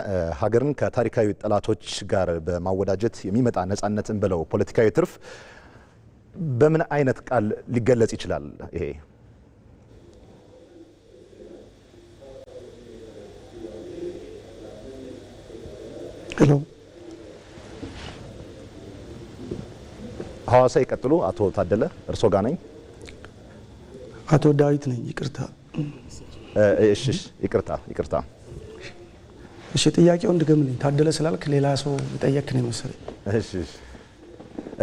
Speaker 1: ሀገርን ከታሪካዊ ጠላቶች ጋር በማወዳጀት የሚመጣ ነጻነትን ብለው ፖለቲካዊ ትርፍ በምን አይነት ቃል ሊገለጽ ይችላል? ይሄ
Speaker 5: ሄሎ
Speaker 1: ሐዋሳ ይቀጥሉ። አቶ ታደለ እርሶ ጋር ነኝ።
Speaker 5: አቶ ዳዊት ነኝ። ይቅርታ።
Speaker 1: እሺ ይቅርታ።
Speaker 5: እሺ ጥያቄውን ድገምልኝ። ታደለ ስላልክ ሌላ ሰው የጠየቅ ነው መሰለኝ።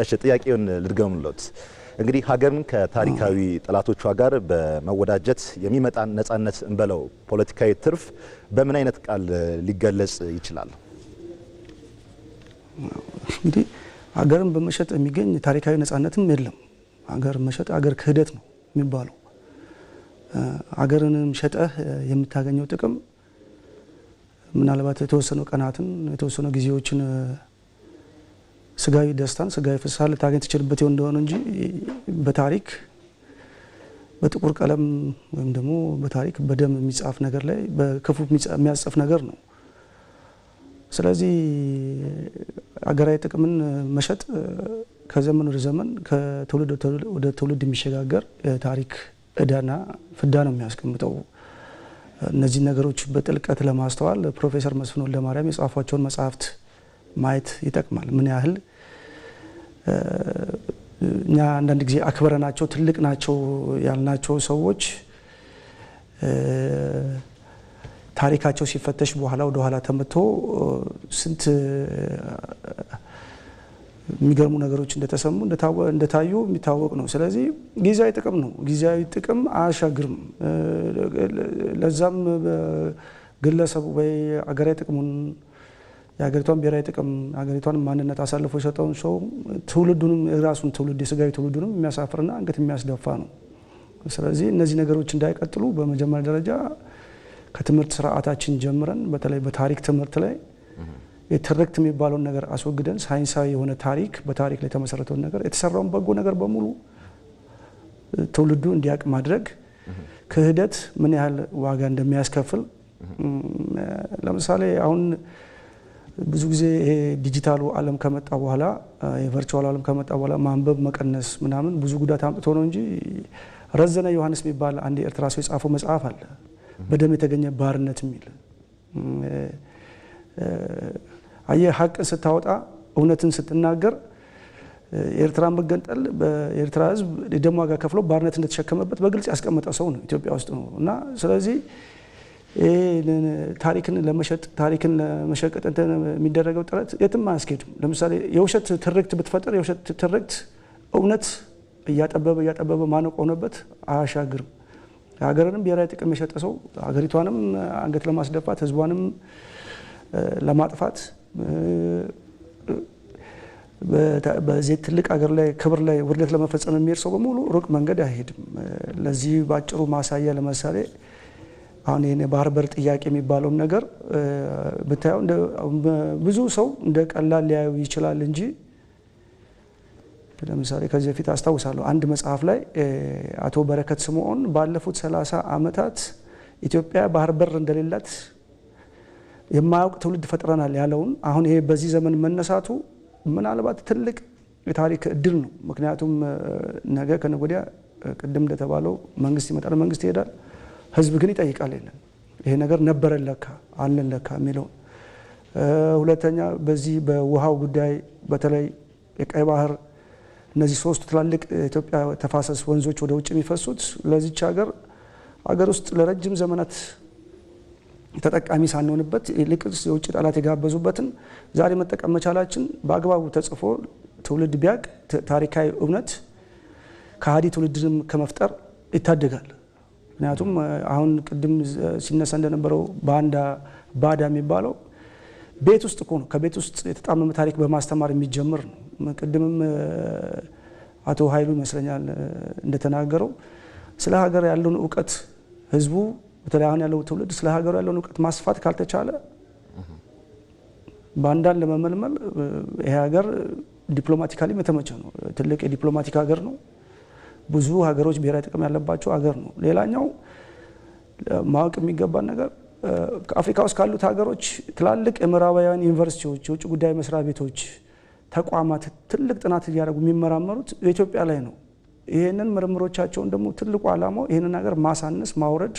Speaker 1: እሺ ጥያቄውን ልድገምልዎት። እንግዲህ ሀገርን ከታሪካዊ ጠላቶቿ ጋር በመወዳጀት የሚመጣን ነጻነት እንበለው ፖለቲካዊ ትርፍ በምን አይነት ቃል ሊገለጽ ይችላል?
Speaker 5: እንግዲህ ሀገርን በመሸጥ የሚገኝ ታሪካዊ ነጻነትም የለም። ሀገር መሸጥ ሀገር ክህደት ነው የሚባለው። ሀገርንም ሸጠህ የምታገኘው ጥቅም ምናልባት የተወሰኑ ቀናትን የተወሰኑ ጊዜዎችን ስጋዊ ደስታን ስጋዊ ፍስሐ ልታገኝ ትችልበት ይሆን እንደሆነ እንጂ በታሪክ በጥቁር ቀለም ወይም ደግሞ በታሪክ በደም የሚጻፍ ነገር ላይ በክፉ የሚያጽፍ ነገር ነው። ስለዚህ አገራዊ ጥቅምን መሸጥ ከዘመን ወደ ዘመን ከትውልድ ወደ ትውልድ የሚሸጋገር የታሪክ ዕዳና ፍዳ ነው የሚያስቀምጠው። እነዚህ ነገሮች በጥልቀት ለማስተዋል ፕሮፌሰር መስፍን ወልደማርያም የጻፏቸውን መጽሐፍት ማየት ይጠቅማል። ምን ያህል እኛ አንዳንድ ጊዜ አክብረናቸው ትልቅ ናቸው ያልናቸው ሰዎች ታሪካቸው ሲፈተሽ በኋላ ወደ ኋላ ተመቶ ስንት የሚገርሙ ነገሮች እንደተሰሙ እንደታዩ የሚታወቅ ነው። ስለዚህ ጊዜያዊ ጥቅም ነው። ጊዜያዊ ጥቅም አያሻግርም። ለዛም ግለሰቡ ወይ አገራዊ ጥቅሙን የሀገሪቷን ብሔራዊ ጥቅም ሀገሪቷን ማንነት አሳልፎ የሰጠውን ሰው ትውልዱንም የራሱን ትውልድ የስጋዊ ትውልዱንም የሚያሳፍርና አንገት የሚያስደፋ ነው። ስለዚህ እነዚህ ነገሮች እንዳይቀጥሉ በመጀመሪያ ደረጃ ከትምህርት ስርዓታችን ጀምረን በተለይ በታሪክ ትምህርት ላይ የትርክት የሚባለውን ነገር አስወግደን ሳይንሳዊ የሆነ ታሪክ በታሪክ ላይ የተመሰረተውን ነገር የተሰራውን በጎ ነገር በሙሉ ትውልዱ እንዲያውቅ ማድረግ ክህደት ምን ያህል ዋጋ እንደሚያስከፍል ለምሳሌ አሁን ብዙ ጊዜ ይሄ ዲጂታሉ ዓለም ከመጣ በኋላ የቨርቹዋል ዓለም ከመጣ በኋላ ማንበብ መቀነስ ምናምን ብዙ ጉዳት አምጥቶ ነው እንጂ ረዘነ ዮሐንስ የሚባል አንድ ኤርትራ ሰው የጻፈው መጽሐፍ አለ። በደም የተገኘ ባርነት የሚል አየህ፣ ሀቅን ስታወጣ እውነትን ስትናገር የኤርትራ መገንጠል በኤርትራ ሕዝብ የደም ዋጋ ከፍሎ ባርነት እንደተሸከመበት በግልጽ ያስቀመጠ ሰው ነው፣ ኢትዮጵያ ውስጥ ነው። እና ስለዚህ ታሪክን ለመሸቀጥ የሚደረገው ጥረት የትም አያስኬድም። ለምሳሌ የውሸት ትርክት ብትፈጥር የውሸት ትርክት እውነት እያጠበበ ማነቆ ሆነበት አያሻግርም። የሀገርንም ብሔራዊ ጥቅም የሸጠ ሰው ሀገሪቷንም አንገት ለማስደፋት ህዝቧንም ለማጥፋት በዚህ ትልቅ ሀገር ላይ ክብር ላይ ውርደት ለመፈጸም የሚሄድ ሰው በሙሉ ሩቅ መንገድ አይሄድም። ለዚህ ባጭሩ ማሳያ ለምሳሌ አሁን ይሄን የባህር በር ጥያቄ የሚባለውን ነገር ብታየው ብዙ ሰው እንደ ቀላል ሊያዩ ይችላል እንጂ ለምሳሌ ከዚህ በፊት አስታውሳለሁ አንድ መጽሐፍ ላይ አቶ በረከት ስምዖን ባለፉት 30 ዓመታት ኢትዮጵያ ባህር በር እንደሌላት የማያውቅ ትውልድ ፈጥረናል ያለውን አሁን ይሄ በዚህ ዘመን መነሳቱ ምናልባት ትልቅ የታሪክ እድል ነው። ምክንያቱም ነገ ከነገ ወዲያ ቅድም እንደተባለው መንግስት ይመጣል፣ መንግስት ይሄዳል፣ ህዝብ ግን ይጠይቃል። የለን ይሄ ነገር ነበረን ለካ አለን ለካ የሚለው። ሁለተኛ በዚህ በውሃው ጉዳይ በተለይ የቀይ ባህር እነዚህ ሶስቱ ትላልቅ የኢትዮጵያ ተፋሰስ ወንዞች ወደ ውጭ የሚፈሱት ለዚች ሀገር ውስጥ ለረጅም ዘመናት ተጠቃሚ ሳንሆንበት ይልቅስ የውጭ ጠላት የጋበዙበትን ዛሬ መጠቀም መቻላችን በአግባቡ ተጽፎ ትውልድ ቢያቅ ታሪካዊ እውነት ከሃዲ ትውልድንም ከመፍጠር ይታደጋል። ምክንያቱም አሁን ቅድም ሲነሳ እንደነበረው ባዳ የሚባለው ቤት ውስጥ እኮ ነው። ከቤት ውስጥ የተጣመመ ታሪክ በማስተማር የሚጀምር ነው። ቅድምም አቶ ኃይሉ ይመስለኛል እንደተናገረው ስለ ሀገር ያለውን እውቀት ህዝቡ በተለይ አሁን ያለው ትውልድ ስለ ሀገሩ ያለውን እውቀት ማስፋት ካልተቻለ ባንዳን ለመመልመል ይሄ ሀገር ዲፕሎማቲካሊ የተመቸ ነው። ትልቅ የዲፕሎማቲክ ሀገር ነው። ብዙ ሀገሮች ብሔራዊ ጥቅም ያለባቸው ሀገር ነው። ሌላኛው ማወቅ የሚገባን ነገር ከአፍሪካ ውስጥ ካሉት ሀገሮች ትላልቅ የምዕራባውያን ዩኒቨርሲቲዎች፣ የውጭ ጉዳይ መስሪያ ቤቶች፣ ተቋማት ትልቅ ጥናት እያደረጉ የሚመራመሩት በኢትዮጵያ ላይ ነው። ይህንን ምርምሮቻቸውን ደግሞ ትልቁ ዓላማው ይህንን ሀገር ማሳነስ፣ ማውረድ፣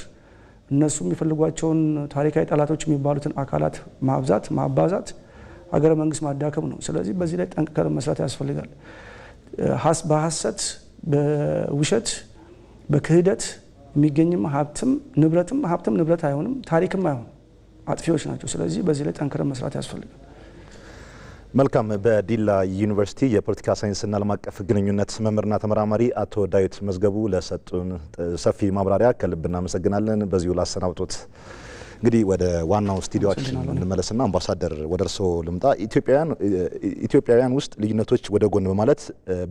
Speaker 5: እነሱ የሚፈልጓቸውን ታሪካዊ ጠላቶች የሚባሉትን አካላት ማብዛት፣ ማባዛት፣ ሀገረ መንግስት ማዳከም ነው። ስለዚህ በዚህ ላይ ጠንቅቀን መስራት ያስፈልጋል። በሀሰት በውሸት በክህደት የሚገኝም ሀብትም ንብረት አይሆንም፣ ታሪክም አይሆንም። አጥፊዎች ናቸው። ስለዚህ በዚህ ላይ ጠንክረን መስራት ያስፈልጋል።
Speaker 1: መልካም። በዲላ ዩኒቨርሲቲ የፖለቲካ ሳይንስና ዓለም አቀፍ ግንኙነት መምህርና ተመራማሪ አቶ ዳዊት መዝገቡ ለሰጡን ሰፊ ማብራሪያ ከልብ እናመሰግናለን። በዚሁ ላሰናብቶት። እንግዲህ ወደ ዋናው ስቱዲዮችን እንመለስና አምባሳደር ወደ እርስዎ ልምጣ። ኢትዮጵያውያን ውስጥ ልዩነቶች ወደ ጎን በማለት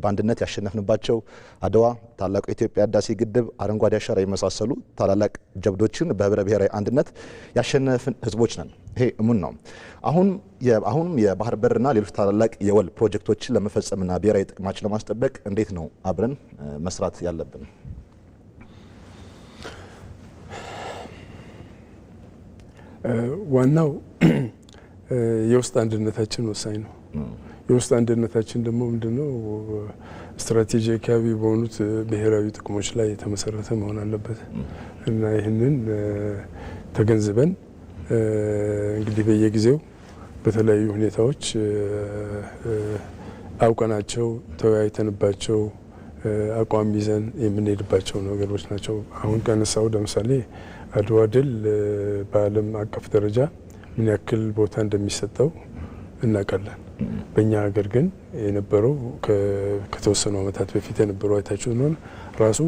Speaker 1: በአንድነት ያሸነፍንባቸው አድዋ፣ ታላቁ የኢትዮጵያ ህዳሴ ግድብ፣ አረንጓዴ አሻራ የመሳሰሉ ታላላቅ ጀብዶችን በህብረ ብሔራዊ አንድነት ያሸነፍን ህዝቦች ነን። ይሄ እሙን ነው። አሁንም የባህር በርና ሌሎች ታላላቅ የወል ፕሮጀክቶችን ለመፈጸምና ብሔራዊ ጥቅማችን ለማስጠበቅ እንዴት ነው አብረን መስራት ያለብን?
Speaker 2: ዋናው የውስጥ አንድነታችን ወሳኝ ነው። የውስጥ አንድነታችን ደግሞ ምንድነው? ስትራቴጂካዊ በሆኑት ብሔራዊ ጥቅሞች ላይ የተመሰረተ መሆን አለበት እና ይህንን ተገንዝበን እንግዲህ በየጊዜው በተለያዩ ሁኔታዎች አውቀናቸው ተወያይተንባቸው አቋም ይዘን የምንሄድባቸው ነገሮች ናቸው። አሁን ከነሳው ለምሳሌ አድዋ ድል በዓለም አቀፍ ደረጃ ምን ያክል ቦታ እንደሚሰጠው እናውቃለን። በእኛ ሀገር ግን የነበረው ከተወሰኑ ዓመታት በፊት የነበረው አይታችሁ ነው ራሱ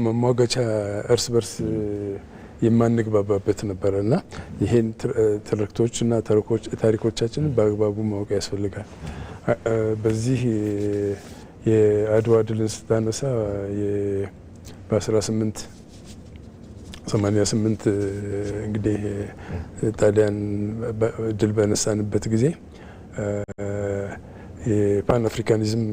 Speaker 2: መሟገቻ እርስ በርስ የማንግባባበት ነበረ እና ይሄን ትርክቶችና ታሪኮቻችንን በአግባቡ ማወቅ ያስፈልጋል። በዚህ የአድዋ ድልን ስታነሳ በ1888 እንግዲህ ጣሊያን ድል በነሳንበት ጊዜ የፓን አፍሪካኒዝም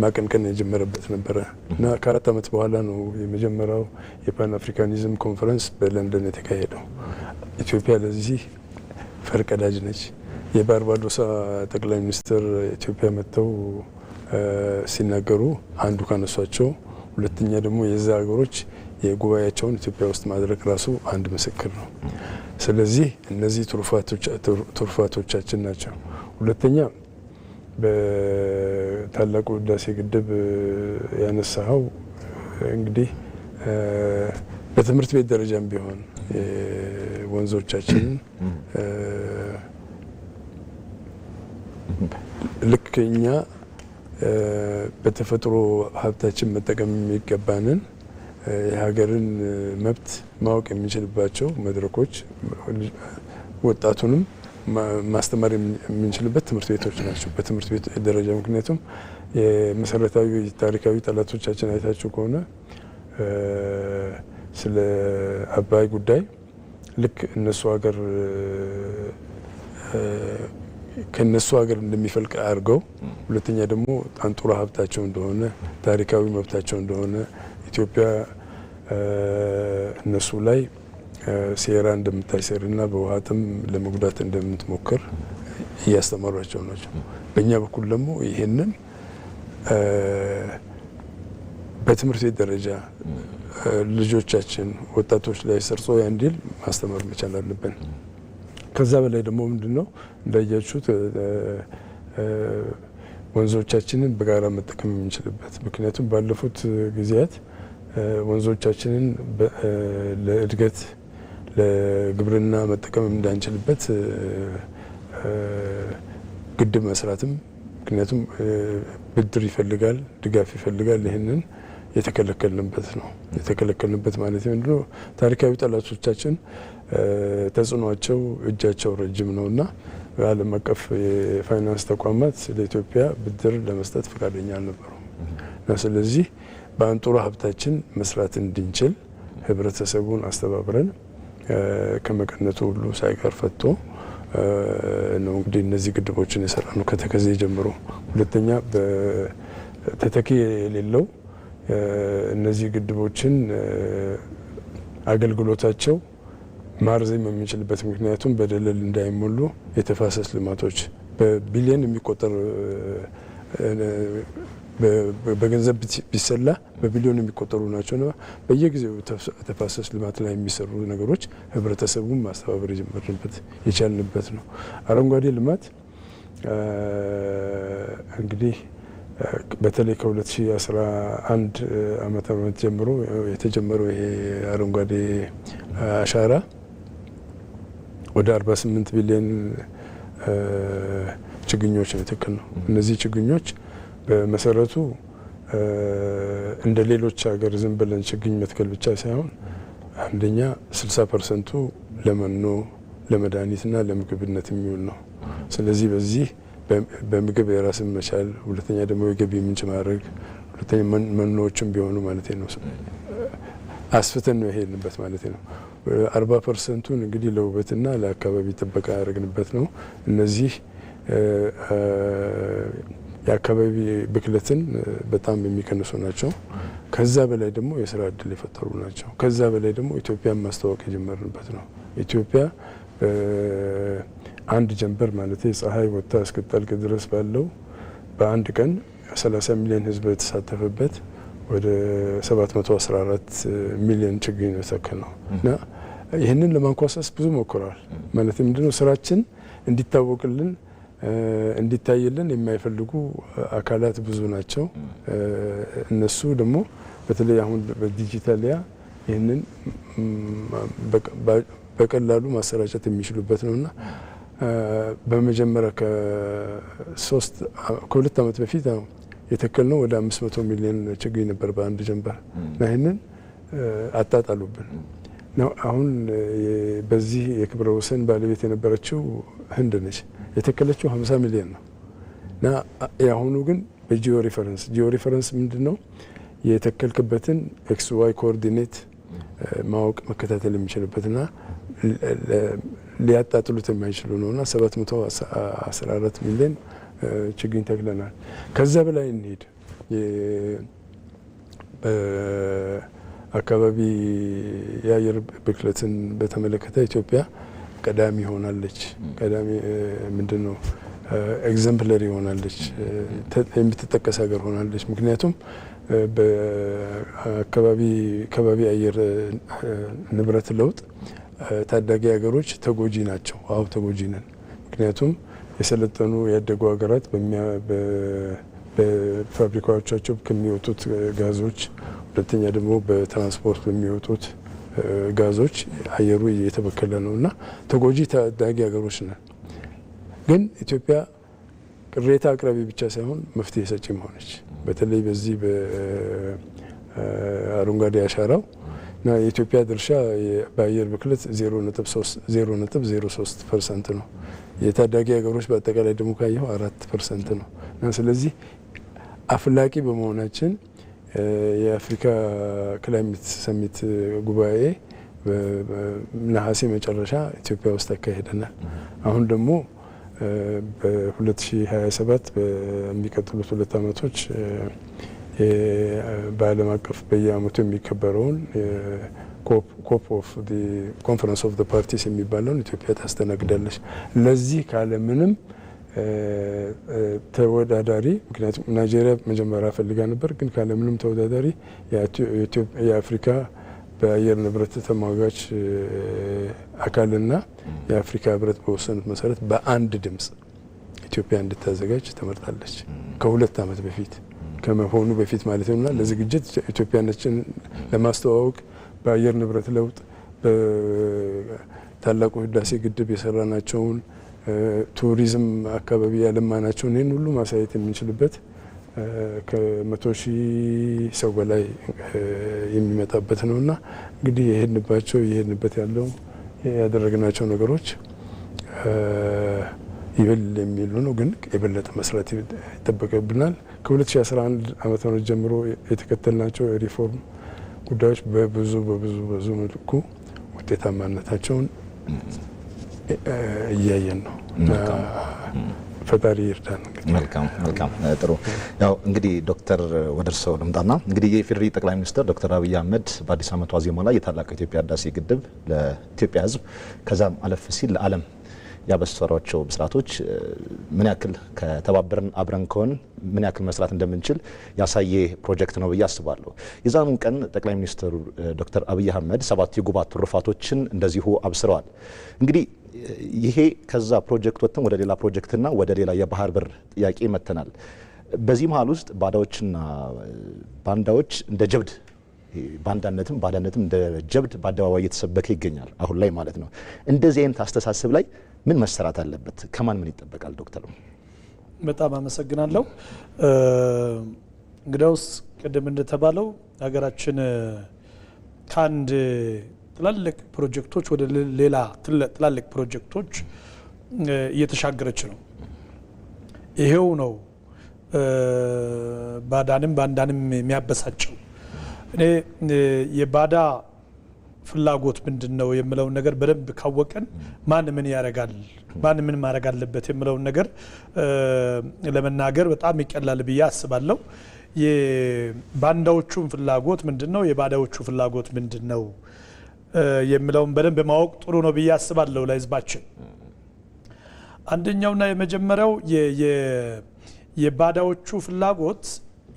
Speaker 2: ማቀንቀን የጀመረበት ነበረ እና ከ4 ዓመት በኋላ ነው የመጀመሪያው የፓን አፍሪካኒዝም ኮንፈረንስ በለንደን የተካሄደው። ኢትዮጵያ ለዚህ ፈርቀዳጅ ነች። የባርባዶሳ ጠቅላይ ሚኒስትር ኢትዮጵያ መጥተው ሲናገሩ አንዱ ካነሷቸው፣ ሁለተኛ ደግሞ የዛ ሀገሮች የጉባኤያቸውን ኢትዮጵያ ውስጥ ማድረግ ራሱ አንድ ምስክር ነው። ስለዚህ እነዚህ ትሩፋቶቻችን ናቸው። ሁለተኛ በታላቁ ህዳሴ ግድብ ያነሳኸው እንግዲህ በትምህርት ቤት ደረጃም ቢሆን ወንዞቻችንን ልክ እኛ በተፈጥሮ ሀብታችን መጠቀም የሚገባንን የሀገርን መብት ማወቅ የሚችልባቸው መድረኮች ወጣቱንም ማስተማር የምንችልበት ትምህርት ቤቶች ናቸው። በትምህርት ቤት ደረጃ ምክንያቱም የመሰረታዊ ታሪካዊ ጠላቶቻችን አይታችሁ ከሆነ ስለ አባይ ጉዳይ ልክ እነሱ ሀገር ከነሱ ሀገር እንደሚፈልቅ አድርገው፣ ሁለተኛ ደግሞ አንጡራ ሀብታቸው እንደሆነ ታሪካዊ መብታቸው እንደሆነ ኢትዮጵያ እነሱ ላይ ሴራ እንደምታይሰርና በውሃጥም ለመጉዳት እንደምትሞክር እያስተማሯቸው ናቸው። በእኛ በኩል ደግሞ ይሄንን በትምህርት ቤት ደረጃ ልጆቻችን ወጣቶች ላይ ሰርጾ እንዲል ማስተማር መቻል አለብን። ከዛ በላይ ደግሞ ምንድነው እንዳያችሁት ወንዞቻችንን በጋራ መጠቀም የምንችልበት ምክንያቱም ባለፉት ጊዜያት ወንዞቻችንን ለእድገት ለግብርና መጠቀም እንዳንችልበት ግድብ መስራትም ምክንያቱም ብድር ይፈልጋል፣ ድጋፍ ይፈልጋል። ይህንን የተከለከልንበት ነው። የተከለከልንበት ማለት ምንድነው? ታሪካዊ ጠላቶቻችን ተጽዕኖአቸው እጃቸው ረጅም ነውና ዓለም አቀፍ የፋይናንስ ተቋማት ለኢትዮጵያ ብድር ለመስጠት ፈቃደኛ አልነበሩም እና ስለዚህ በአንጡራ ሀብታችን መስራት እንድንችል ህብረተሰቡን አስተባብረን ከመቀነቱ ሁሉ ሳይቀር ፈቶ ነው እንግዲህ እነዚህ ግድቦችን የሰራ ነው ከተከዜ ጀምሮ። ሁለተኛ በተተኪ የሌለው እነዚህ ግድቦችን አገልግሎታቸው ማርዘም የሚችልበት ምክንያቱም በደለል እንዳይሞሉ የተፋሰስ ልማቶች በቢሊዮን የሚቆጠር በገንዘብ ቢሰላ በቢሊዮን የሚቆጠሩ ናቸውና በየጊዜው ተፋሰስ ልማት ላይ የሚሰሩ ነገሮች ህብረተሰቡን ማስተባበር የጀመርንበት የቻልንበት ነው። አረንጓዴ ልማት እንግዲህ በተለይ ከ2011 ዓመተ ምህረት ጀምሮ የተጀመረው ይሄ አረንጓዴ አሻራ ወደ 48 ቢሊዮን ችግኞች ነው የተከልነው። እነዚህ ችግኞች በመሰረቱ እንደ ሌሎች ሀገር ዝም ብለን ችግኝ መትከል ብቻ ሳይሆን አንደኛ 60% ለመኖ ለመድኃኒትና ለምግብነት የሚውል ነው። ስለዚህ በዚህ በምግብ የራስን መቻል፣ ሁለተኛ ደግሞ የገቢ ምንጭ ማድረግ፣ ሁለተኛ መኖዎችም ቢሆኑ ማለት ነው አስፍተን ነው የሄድንበት ማለት ነው። 40%ን እንግዲህ ለውበትና ለአካባቢ ጥበቃ ያደረግንበት ነው። እነዚህ የአካባቢ ብክለትን በጣም የሚቀንሱ ናቸው። ከዛ በላይ ደግሞ የስራ እድል የፈጠሩ ናቸው። ከዛ በላይ ደግሞ ኢትዮጵያን ማስተዋወቅ የጀመርንበት ነው። ኢትዮጵያ አንድ ጀንበር ማለት ፀሐይ ወጥታ እስክትጠልቅ ድረስ ባለው በአንድ ቀን 30 ሚሊዮን ህዝብ የተሳተፈበት ወደ 714 ሚሊዮን ችግኝ ነው የተከልነው እና ይህንን ለማንኳሰስ ብዙ ሞክረዋል። ማለት ምንድነው ስራችን እንዲታወቅልን እንዲታይልን የማይፈልጉ አካላት ብዙ ናቸው። እነሱ ደግሞ በተለይ አሁን በዲጂታሊያ ይህንን በቀላሉ ማሰራጨት የሚችሉበት ነውና በመጀመሪያ ከሁለት ዓመት በፊት የተከልነው ወደ 500 ሚሊዮን ችግኝ ነበር በአንድ ጀንበር እና ይህንን አጣጣሉብን ነው። አሁን በዚህ የክብረ ወሰን ባለቤት የነበረችው ህንድ ነች። የተከለችው 50 ሚሊዮን ነው እና የአሁኑ ግን በጂኦ ሪፈረንስ ምንድነው? የተከልክበትን ኤክስ ዋይ ኮኦርዲኔት ማወቅ መከታተል የሚችልበትና ሊያጣጥሉት የማይችሉ ነውና 714 ሚሊዮን ችግኝ ተክለናል። ከዛ በላይ እንሄድ በአካባቢ የአየር ብክለትን በተመለከተ ኢትዮጵያ ቀዳሚ ሆናለች። ቀዳሚ ምንድነው ኤግዛምፕለሪ ሆናለች፣ የምትጠቀስ ሀገር ሆናለች። ምክንያቱም በአካባቢ አየር ንብረት ለውጥ ታዳጊ ሀገሮች ተጎጂ ናቸው። አዎ ተጎጂ ነን። ምክንያቱም የሰለጠኑ ያደጉ ሀገራት በፋብሪካዎቻቸው ከሚወጡት ጋዞች፣ ሁለተኛ ደግሞ በትራንስፖርት በሚወጡት ጋዞች አየሩ እየተበከለ ነውና ተጎጂ ታዳጊ ሀገሮች ነን። ግን ኢትዮጵያ ቅሬታ አቅራቢ ብቻ ሳይሆን መፍትሄ ሰጪም ሆነች። በተለይ በዚህ በአረንጓዴ አሻራው እና የኢትዮጵያ ድርሻ በአየር ብክለት 0.03% ነው። የታዳጊ ሀገሮች በአጠቃላይ ደግሞ ካየው 4% ነው እና ስለዚህ አፍላቂ በመሆናችን የአፍሪካ ክላይሜት ሰሚት ጉባኤ በነሐሴ መጨረሻ ኢትዮጵያ ውስጥ አካሄደናል። አሁን ደግሞ በ2027 በሚቀጥሉት 2 ዓመቶች በዓለም አቀፍ በየአመቱ የሚከበረውን ኮፕ ኦፍ ኮንፈረንስ ኦፍ ዘ ፓርቲስ የሚባለውን ኢትዮጵያ ታስተናግዳለች። ለዚህ ካለ ምንም ተወዳዳሪ ምክንያቱም ናይጄሪያ መጀመሪያ ፈልጋ ነበር፣ ግን ካለምንም ተወዳዳሪ የአፍሪካ በአየር ንብረት ተሟጋች አካልና የአፍሪካ ህብረት በወሰኑት መሰረት በአንድ ድምፅ ኢትዮጵያ እንድታዘጋጅ ተመርጣለች። ከ2 ዓመት በፊት ከመሆኑ በፊት ማለት ነውና ለዝግጅት ኢትዮጵያኖችን ለማስተዋወቅ በአየር ንብረት ለውጥ በታላቁ ህዳሴ ግድብ የሰራናቸውን ቱሪዝም አካባቢ ያለማናቸውን ይህን ሁሉ ማሳየት የምንችልበት ከ100,000 ሰው በላይ የሚመጣበት ነውና እንግዲህ የሄድንበት ያለው ያደረግናቸው ነገሮች ይበል የሚሉ ነው። ግን የበለጠ መስራት ይጠበቅብናል። ከ2011 ዓመተ ምህረት ጀምሮ የተከተልናቸው የሪፎርም ጉዳዮች በብዙ መልኩ ውጤታማነታቸውን እያየን ነው። ፈጣሪ ይርዳን።
Speaker 1: መልካም ጥሩ። ያው እንግዲህ ዶክተር ወደ እርስዎ ልምጣና እንግዲህ የኢፌዴሪ ጠቅላይ ሚኒስትር ዶክተር አብይ አህመድ በአዲስ ዓመቱ ዋዜማ ላይ የታላቁ የኢትዮጵያ ህዳሴ ግድብ ለኢትዮጵያ ህዝብ ከዛም አለፍ ሲል ለዓለም ያበሰሯቸው ብስራቶች ምን ያክል ከተባበርን አብረን ከሆን ምን ያክል መስራት እንደምንችል ያሳየ ፕሮጀክት ነው ብዬ አስባለሁ። የዛኑ ቀን ጠቅላይ ሚኒስትሩ ዶክተር አብይ አህመድ 7 የጉባ ትሩፋቶችን እንደዚሁ አብስረዋል። እንግዲህ ይሄ ከዛ ፕሮጀክት ወጥተን ወደ ሌላ ፕሮጀክትና ወደ ሌላ የባህር በር ጥያቄ መተናል። በዚህ መሀል ውስጥ ባዳዎችና ባንዳዎች እንደ ጀብድ ባንዳነትም ባዳነትም እንደ ጀብድ በአደባባይ እየተሰበከ ይገኛል አሁን ላይ ማለት ነው። እንደዚህ አይነት አስተሳሰብ ላይ ምን መሰራት አለበት? ከማን ምን ይጠበቃል? ዶክተር
Speaker 3: በጣም አመሰግናለሁ። እንግዲያውስ ቅድም እንደተባለው ሀገራችን ከአንድ ትላልቅ ፕሮጀክቶች ወደ ሌላ ትላልቅ ፕሮጀክቶች እየተሻገረች ነው። ይሄው ነው ባዳንም ባንዳንም የሚያበሳጨው። እኔ የባዳ ፍላጎት ምንድነው የምለውን ነገር በደንብ ካወቀን ማን ምን ያረጋል ማን ምን ማረግ አለበት የምለውን ነገር ለመናገር በጣም ይቀላል ብዬ አስባለሁ። የባንዳዎቹን ፍላጎት ምንድነው የባዳዎቹ ፍላጎት ምንድነው የምለውን በደንብ ማወቅ ጥሩ ነው ብዬ አስባለሁ ለህዝባችን። አንደኛውና የመጀመሪያው የባዳዎቹ ፍላጎት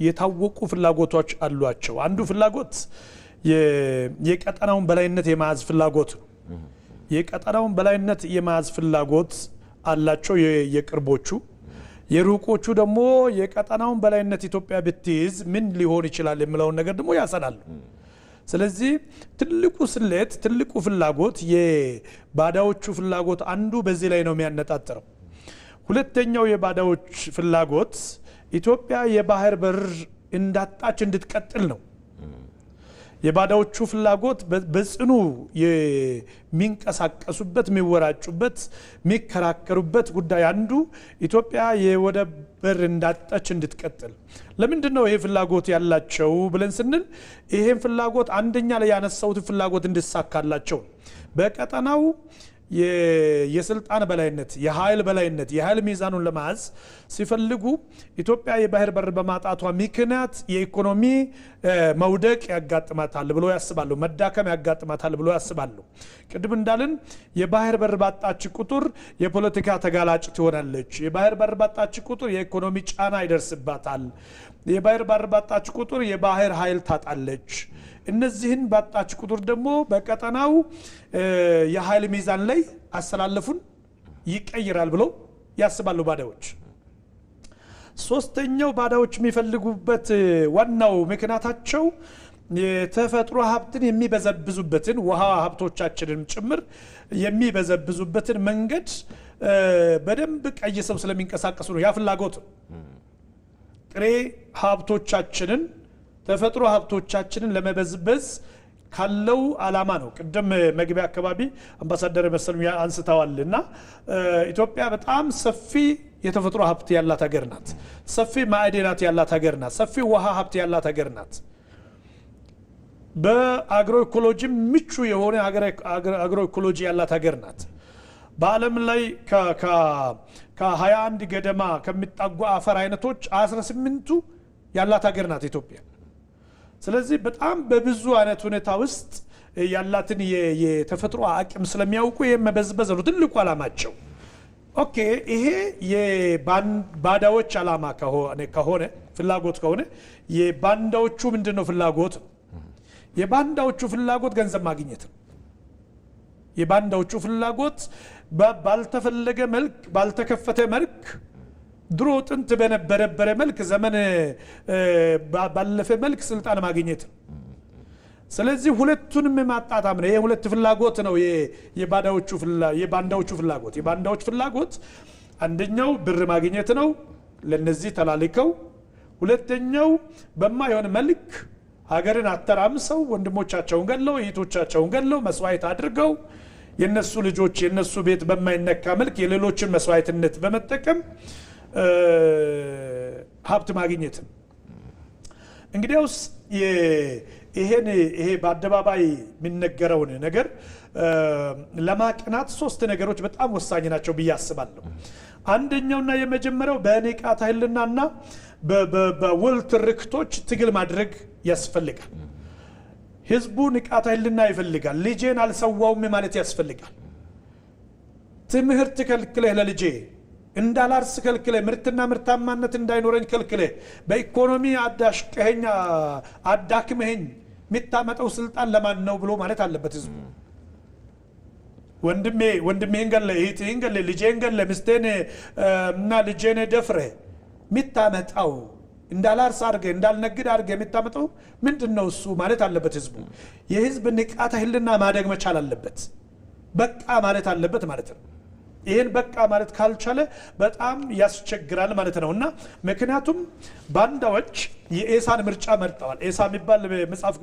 Speaker 3: የታወቁ ፍላጎቶች አሏቸው። አንዱ ፍላጎት የቀጠናውን በላይነት የማዝ ፍላጎት ነው። የቀጠናውን በላይነት የማዝ ፍላጎት አላቸው የቅርቦቹ። የሩቆቹ ደግሞ የቀጠናውን በላይነት ኢትዮጵያ ብትይዝ ምን ሊሆን ይችላል የሚለውን ነገር ደግሞ ያሰናሉ። ስለዚህ ትልቁ ስሌት ትልቁ ፍላጎት የባዳዎቹ ፍላጎት አንዱ በዚህ ላይ ነው የሚያነጣጥረው። ሁለተኛው የባዳዎች ፍላጎት ኢትዮጵያ የባህር በር እንዳጣች እንድትቀጥል ነው። የባዳዎቹ ፍላጎት በጽኑ የሚንቀሳቀሱበት የሚወራጩበት የሚከራከሩበት ጉዳይ አንዱ ኢትዮጵያ የወደብ በር እንዳጣች እንድትቀጥል። ለምንድነው ይሄ ፍላጎት ያላቸው ብለን ስንል ይሄን ፍላጎት አንደኛ ላይ ያነሳውት ፍላጎት እንድሳካላቸው በቀጠናው የስልጣን በላይነት የኃይል በላይነት የኃይል ሚዛኑን ለማዝ ሲፈልጉ ኢትዮጵያ የባህር በር በማጣቷ ምክንያት የኢኮኖሚ መውደቅ ያጋጥማታል ብሎ ያስባሉ። መዳከም ያጋጥማታል ብሎ ያስባሉ። ቅድም እንዳልን የባህር በር ባጣች ቁጥር የፖለቲካ ተጋላጭ ትሆናለች። የባህር በር ባጣች ቁጥር የኢኮኖሚ ጫና ይደርስባታል። የባህር በር ባጣች ቁጥር የባህር ኃይል ታጣለች። እነዚህን ባጣች ቁጥር ደግሞ በቀጠናው የኃይል ሚዛን ላይ አስተላለፉን ይቀይራል ብሎ ያስባሉ ባዳዎች። ሶስተኛው ባዳዎች የሚፈልጉበት ዋናው ምክንያታቸው የተፈጥሮ ሀብትን የሚበዘብዙበትን ውሃ ሀብቶቻችንን ጭምር የሚበዘብዙበትን መንገድ በደንብ ቀይሰው ስለሚንቀሳቀሱ ነው። ያ ፍላጎት ጥሬ ሀብቶቻችንን ተፈጥሮ ሀብቶቻችንን ለመበዝበዝ ካለው አላማ ነው። ቅድም መግቢያ አካባቢ አምባሳደር መሰሉ አንስተዋልና ኢትዮጵያ በጣም ሰፊ የተፈጥሮ ሀብት ያላት ሀገር ናት። ሰፊ ማዕድናት ያላት ሀገር ናት። ሰፊ ውሃ ሀብት ያላት ሀገር ናት። በአግሮ ኢኮሎጂ ምቹ የሆነ አግሮ ኢኮሎጂ ያላት ሀገር ናት። በዓለም ላይ ከ21 ገደማ ከሚጣጉ አፈር አይነቶች 18ቱ ያላት ሀገር ናት ኢትዮጵያ። ስለዚህ በጣም በብዙ አይነት ሁኔታ ውስጥ ያላትን የተፈጥሮ አቅም ስለሚያውቁ የመበዝበዝ ነው ትልቁ ዓላማቸው። ኦኬ ይሄ የባንዳዎች ዓላማ ከሆነ ፍላጎት ከሆነ የባንዳዎቹ ምንድነው ፍላጎት? የባንዳዎቹ ፍላጎት ገንዘብ ማግኘት ነው። የባንዳዎቹ ፍላጎት ባልተፈለገ መልክ ባልተከፈተ መልክ ድሮ ጥንት በነበረ መልክ ዘመን ባለፈ መልክ ስልጣን ማግኘት ነው። ስለዚህ ሁለቱንም ማጣጣም ነው። የሁለት ፍላጎት ነው የባንዳዎቹ ፍላጎት። የባንዳዎች ፍላጎት አንደኛው ብር ማግኘት ነው ለነዚህ ተላልከው፣ ሁለተኛው በማይሆን መልክ ሀገርን አተራምሰው ወንድሞቻቸውን ገለው እህቶቻቸውን ገለው መስዋዕት አድርገው የነሱ ልጆች የነሱ ቤት በማይነካ መልክ የሌሎችን መስዋዕትነት በመጠቀም ሀብት ማግኘት። እንግዲያውስ ይሄ በአደባባይ የሚነገረውን ነገር ለማቅናት ሶስት ነገሮች በጣም ወሳኝ ናቸው ብዬ አስባለሁ። አንደኛውና የመጀመሪያው በንቃተ ህሊናና በውል ትርክቶች ትግል ማድረግ ያስፈልጋል። ህዝቡ ንቃተ ህሊና ይፈልጋል። ልጄን አልሰዋውም ማለት ያስፈልጋል። ትምህርት ከልክለህ ለልጄ እንዳላርስ ከልክለህ ምርትና ምርታማነት እንዳይኖረኝ ከልክለህ በኢኮኖሚ አዳሽቀኸኝ አዳክመኸኝ የምታመጣው ስልጣን ለማን ነው ብሎ ማለት አለበት ህዝቡ። ወንድሜን ገለህ እህቴን ገለህ ልጄን ገለህ ሚስቴን እና ልጄን ደፍረህ የምታመጣው እንዳላርስ አድርገህ እንዳልነግድ አድርገህ የምታመጣው ምንድነው እሱ ማለት አለበት ህዝቡ። የህዝብ ንቃተ ህሊና ማደግ መቻል አለበት። በቃ ማለት አለበት ማለት ነው። ይሄን በቃ ማለት ካልቻለ በጣም ያስቸግራል ማለት ነውና ምክንያቱም ባንዳዎች የኤሳን ምርጫ መርጠዋል። ኤሳ የሚባል መጽሐፍ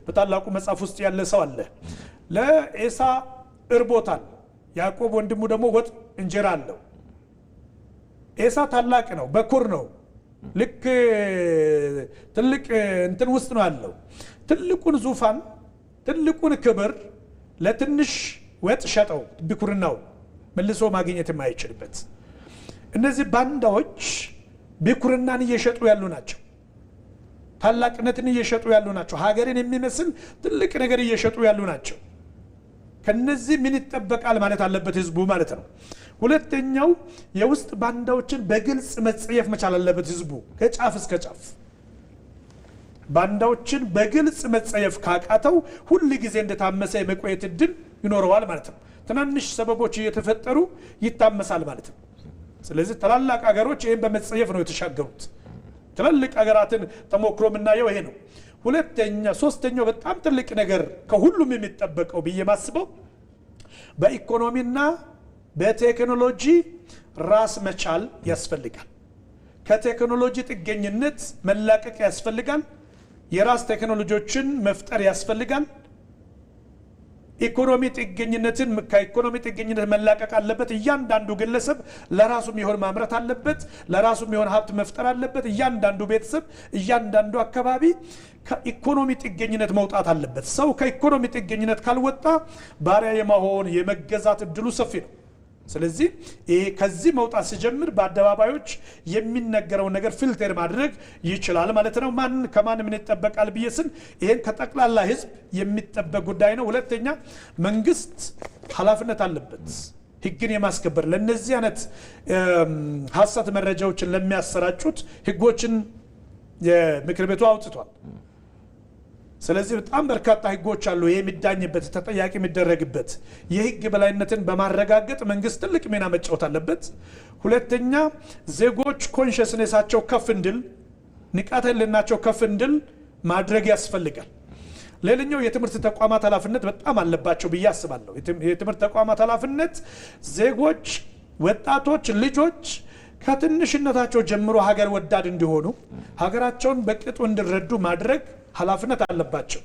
Speaker 3: በታላቁ መጽሐፍ ውስጥ ያለ ሰው አለ። ለኤሳ እርቦታል። ያዕቆብ ወንድሙ ደግሞ ወጥ እንጀራ አለው። ኤሳ ታላቅ ነው፣ በኩር ነው። ልክ ትልቅ እንትን ውስጥ ነው ያለው። ትልቁን ዙፋን ትልቁን ክብር ለትንሽ ወጥ ሸጠው ቢኩርናው መልሶ ማግኘት የማይችልበት። እነዚህ ባንዳዎች ቢኩርናን እየሸጡ ያሉ ናቸው። ታላቅነትን እየሸጡ ያሉ ናቸው። ሀገርን የሚመስል ትልቅ ነገር እየሸጡ ያሉ ናቸው። ከነዚህ ምን ይጠበቃል ማለት አለበት ህዝቡ ማለት ነው። ሁለተኛው የውስጥ ባንዳዎችን በግልጽ መጸየፍ መቻል አለበት ህዝቡ ከጫፍ እስከ ጫፍ። ባንዳዎችን በግልጽ መጸየፍ ካቃተው ሁሉ ጊዜ እንደታመሰ የመቆየት እድል ይኖረዋል ማለት ነው። ትናንሽ ሰበቦች እየተፈጠሩ ይታመሳል ማለት ነው። ስለዚህ ታላላቅ ሀገሮች ይሄን በመጸየፍ ነው የተሻገሩት። ትላልቅ ሀገራትን ተሞክሮ የምናየው ይሄ ነው። ሶስተኛው በጣም ትልቅ ነገር ከሁሉም የሚጠበቀው ብዬ ማስበው በኢኮኖሚና በቴክኖሎጂ ራስ መቻል ያስፈልጋል። ከቴክኖሎጂ ጥገኝነት መላቀቅ ያስፈልጋል። የራስ ቴክኖሎጂዎችን መፍጠር ያስፈልጋል። ከኢኮኖሚ ጥገኝነት መላቀቅ አለበት። እያንዳንዱ ግለሰብ ለራሱ የሚሆን ማምረት አለበት። ለራሱ የሚሆን ሀብት መፍጠር አለበት። እያንዳንዱ ቤተሰብ፣ እያንዳንዱ አካባቢ ከኢኮኖሚ ጥገኝነት መውጣት አለበት። ሰው ከኢኮኖሚ ጥገኝነት ካልወጣ ባሪያ የመሆን የመገዛት እድሉ ሰፊ ነው። ስለዚህ ከዚህ መውጣት ሲጀምር በአደባባዮች የሚነገረው ነገር ፊልተር ማድረግ ይችላል ማለት ነው። ከማን ምን ይጠበቃል ብዬ ስል ይሄን ከጠቅላላ ህዝብ የሚጠበቅ ጉዳይ ነው። ሁለተኛ መንግስት ኃላፊነት አለበት ህግን የማስከበር። ለነዚህ አይነት ሐሰት መረጃዎችን ለሚያሰራጩት ህጎችን የምክር ቤቱ አውጥቷል። ስለዚህ በጣም በርካታ ህጎች አሉ። የሚዳኝበት ተጠያቂ የሚደረግበት የህግ በላይነትን በማረጋገጥ መንግስት ትልቅ ሚና መጫወት አለበት። ሁለተኛ ዜጎች ኮንሽስነሳቸው ከፍ እንድል ንቃተ ህሊናቸው ከፍ እንድል ማድረግ ያስፈልጋል። ሌላኛው የትምህርት ተቋማት ኃላፊነት በጣም አለባቸው ብዬ አስባለሁ። የትምህርት ተቋማት ኃላፊነት ዜጎች፣ ወጣቶች፣ ልጆች ከትንሽነታቸው ጀምሮ ሀገር ወዳድ እንዲሆኑ ሀገራቸውን በቅጡ እንዲረዱ ማድረግ ኃላፊነት አለባቸው።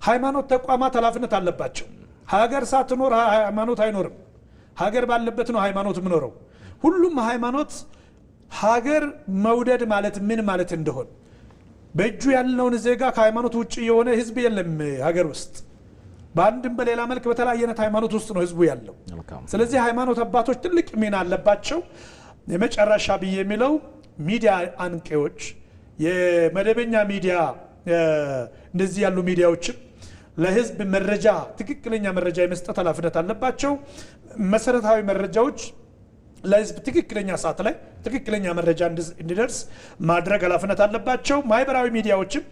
Speaker 3: ሃይማኖት ተቋማት ኃላፊነት አለባቸው። ሀገር ሳትኖር ሃይማኖት አይኖርም። ሀገር ባለበት ነው ሃይማኖት የሚኖረው። ሁሉም ሃይማኖት ሀገር መውደድ ማለት ምን ማለት እንደሆነ በእጁ ያለውን ዜጋ ከሃይማኖት ውጭ የሆነ ህዝብ የለም ሀገር ውስጥ። በአንድም በሌላ መልክ በተለያየ አይነት ሃይማኖት ውስጥ ነው ህዝቡ ያለው። ስለዚህ ሃይማኖት አባቶች ትልቅ ሚና አለባቸው። የመጨረሻ ብዬ የሚለው ሚዲያ አንቂዎች፣ የመደበኛ ሚዲያ እንደዚህ ያሉ ሚዲያዎችም ለህዝብ መረጃ ትክክለኛ መረጃ የመስጠት ኃላፊነት አለባቸው። መሰረታዊ መረጃዎች ለህዝብ ትክክለኛ ሰዓት ላይ ትክክለኛ መረጃ እንዲደርስ ማድረግ ኃላፊነት አለባቸው። ማህበራዊ ሚዲያዎችም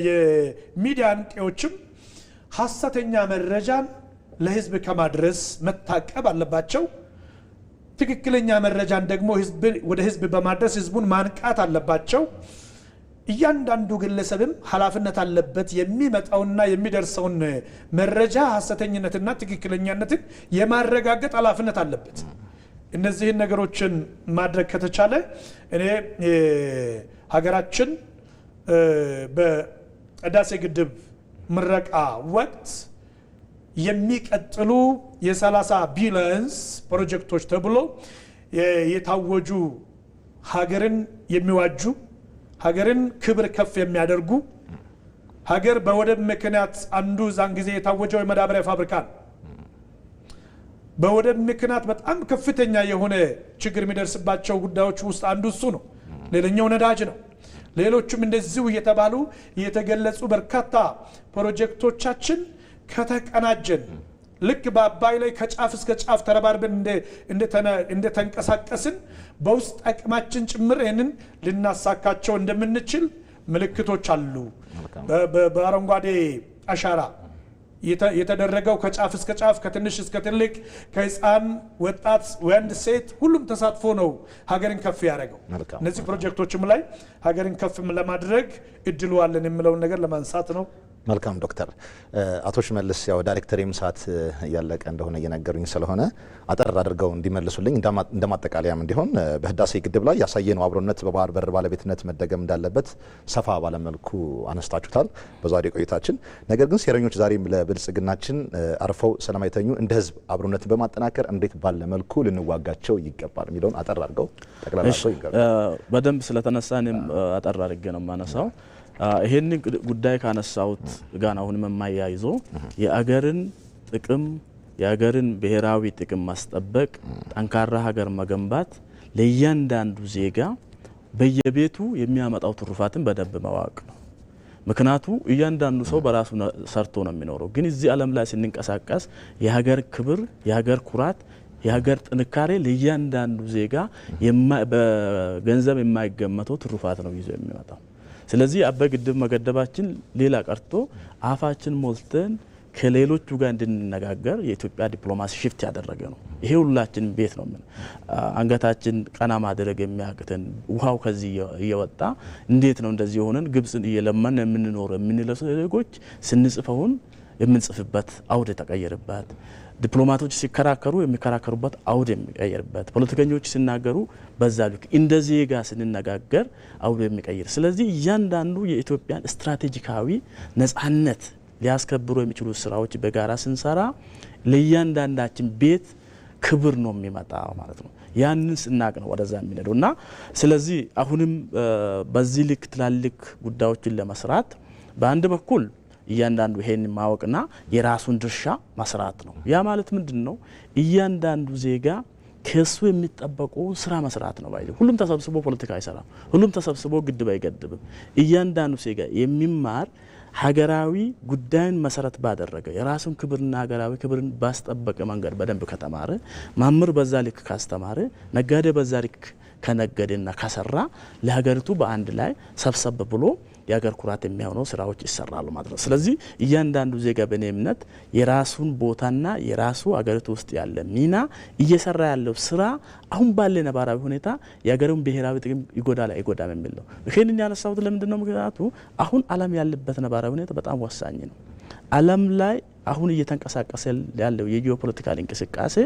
Speaker 3: የሚዲያ አንቂዎችም ሐሰተኛ መረጃን ለህዝብ ከማድረስ መታቀብ አለባቸው። ትክክለኛ መረጃን ደግሞ ወደ ህዝብ በማድረስ ህዝቡን ማንቃት አለባቸው። እያንዳንዱ ግለሰብም ኃላፊነት አለበት የሚመጣውና የሚደርሰውን መረጃ ሐሰተኝነትና ትክክለኛነትን የማረጋገጥ ኃላፊነት አለበት። እነዚህን ነገሮችን ማድረግ ከተቻለ እኔ ሀገራችን በህዳሴ ግድብ ምረቃ ወቅት የሚቀጥሉ የ30 ቢሊዮን ፕሮጀክቶች ተብሎ የታወጁ ሀገርን የሚዋጁ ሀገርን ክብር ከፍ የሚያደርጉ ሀገር በወደብ ምክንያት አንዱ ዛን ጊዜ የታወጀው የማዳበሪያ ፋብሪካ በወደብ ምክንያት በጣም ከፍተኛ የሆነ ችግር የሚደርስባቸው ጉዳዮች ውስጥ አንዱ እሱ ነው። ሌላኛው ነዳጅ ነው። ሌሎችም እንደዚሁ እየተባሉ የተገለጹ በርካታ ፕሮጀክቶቻችን ከተቀናጀን ልክ በአባይ ላይ ከጫፍ እስከ ጫፍ ተረባርበን እንደ ተንቀሳቀስን በውስጥ አቅማችን ጭምር ይህንን ልናሳካቸው እንደምንችል ምልክቶች አሉ። በአረንጓዴ አሻራ የተደረገው ከጫፍ እስከ ጫፍ ከትንሽ እስከ ትልቅ ከህፃን ወጣት ወንድ ሴት ሁሉም ተሳትፎ ነው ሀገርን ከፍ ያደረገው። እነዚህ ፕሮጀክቶችም ላይ ሀገርን ከፍ ለማድረግ እድሉ አለን የሚለውን ነገር ለማንሳት ነው።
Speaker 1: መልካም ዶክተር አቶ ሽመልስ ያው ዳይሬክተሪም ሰዓት እያለቀ እንደሆነ እየነገሩኝ ስለሆነ አጠር አድርገው እንዲመልሱልኝ እንደማጠቃለያም እንዲሆን በህዳሴ ግድብ ላይ ያሳየነው አብሮነት በባህር በር ባለቤትነት መደገም እንዳለበት ሰፋ ባለመልኩ አነስታችሁታል በዛሬው ቆይታችን። ነገር ግን ሴረኞች ዛሬም ለብልጽግናችን አርፈው ሰላማይተኙ እንደ ህዝብ አብሮነት በማጠናከር እንዴት ባለ መልኩ ልንዋጋቸው ይገባል የሚለውን አጠር አድርገው ጠቅላላው ይገባል።
Speaker 4: በደንብ ስለተነሳ እኔም አጠር አድርጌ ነው የማነሳው። ይሄን ጉዳይ ካነሳውት ጋር አሁንም የማያይዞ የአገርን ጥቅም የአገርን ብሔራዊ ጥቅም ማስጠበቅ ጠንካራ ሀገር መገንባት ለእያንዳንዱ ዜጋ በየቤቱ የሚያመጣው ትሩፋትን በደንብ ማወቅ ነው። ምክንያቱ እያንዳንዱ ሰው በራሱ ሰርቶ ነው የሚኖረው። ግን እዚህ ዓለም ላይ ስንንቀሳቀስ የሀገር ክብር የሀገር ኩራት የሀገር ጥንካሬ ለእያንዳንዱ ዜጋ በገንዘብ የማይገመተው ትሩፋት ነው ይዞ የሚመጣው። ስለዚህ አባይ ግድብ መገደባችን ሌላ ቀርቶ አፋችን ሞልተን ከሌሎቹ ጋር እንድንነጋገር የኢትዮጵያ ዲፕሎማሲ ሽፍት ያደረገ ነው። ይሄ ሁላችን ቤት ነው። አንገታችን ቀና ማድረግ የሚያቅተን ውሃው ከዚህ እየወጣ እንዴት ነው እንደዚህ ሆነን ግብጽን እየለመን የምንኖር የምንለው ዜጎች ስንጽፈውን የምንጽፍበት አውድ የተቀየረበት ዲፕሎማቶች ሲከራከሩ የሚከራከሩበት አውድ የሚቀየርበት ፖለቲከኞች ሲናገሩ በዛ ልክ እንደ ዜጋ ስንነጋገር አውድ የሚቀይር። ስለዚህ እያንዳንዱ የኢትዮጵያን ስትራቴጂካዊ ነጻነት ሊያስከብሩ የሚችሉ ስራዎች በጋራ ስንሰራ ለእያንዳንዳችን ቤት ክብር ነው የሚመጣው ማለት ነው። ያንን ስናቅ ነው ወደዛ የሚነደው እና ስለዚህ አሁንም በዚህ ልክ ትላልቅ ጉዳዮችን ለመስራት በአንድ በኩል እያንዳንዱ ይሄን ማወቅና የራሱን ድርሻ መስራት ነው። ያ ማለት ምንድነው? እያንዳንዱ ዜጋ ከሱ የሚጠበቀው ስራ መስራት ነው። ባይዘ ሁሉም ተሰብስቦ ፖለቲካ አይሰራም። ሁሉም ተሰብስቦ ግድብ አይገድብም። እያንዳንዱ ዜጋ የሚማር ሀገራዊ ጉዳይን መሰረት ባደረገ የራሱን ክብርና ሀገራዊ ክብርን ባስጠበቀ መንገድ በደንብ ከተማረ ማምር በዛ ልክ ካስተማረ ነጋዴ በዛ ልክ ከነገደና ከሰራ ለሀገሪቱ በአንድ ላይ ሰብሰብ ብሎ የሀገር ኩራት የሚሆነው ስራዎች ይሰራሉ ማለት ነው። ስለዚህ እያንዳንዱ ዜጋ በእኔ እምነት የራሱን ቦታና የራሱ ሀገሪቱ ውስጥ ያለ ሚና እየሰራ ያለው ስራ አሁን ባለ ነባራዊ ሁኔታ የሀገሩን ብሔራዊ ጥቅም ይጎዳል አይጎዳም የሚል ነው። ይሄንን ያነሳሁት ለምንድን ነው? ምክንያቱ አሁን ዓለም ያለበት ነባራዊ ሁኔታ በጣም ወሳኝ ነው። ዓለም ላይ አሁን እየተንቀሳቀሰ ያለው የጂኦፖለቲካል እንቅስቃሴ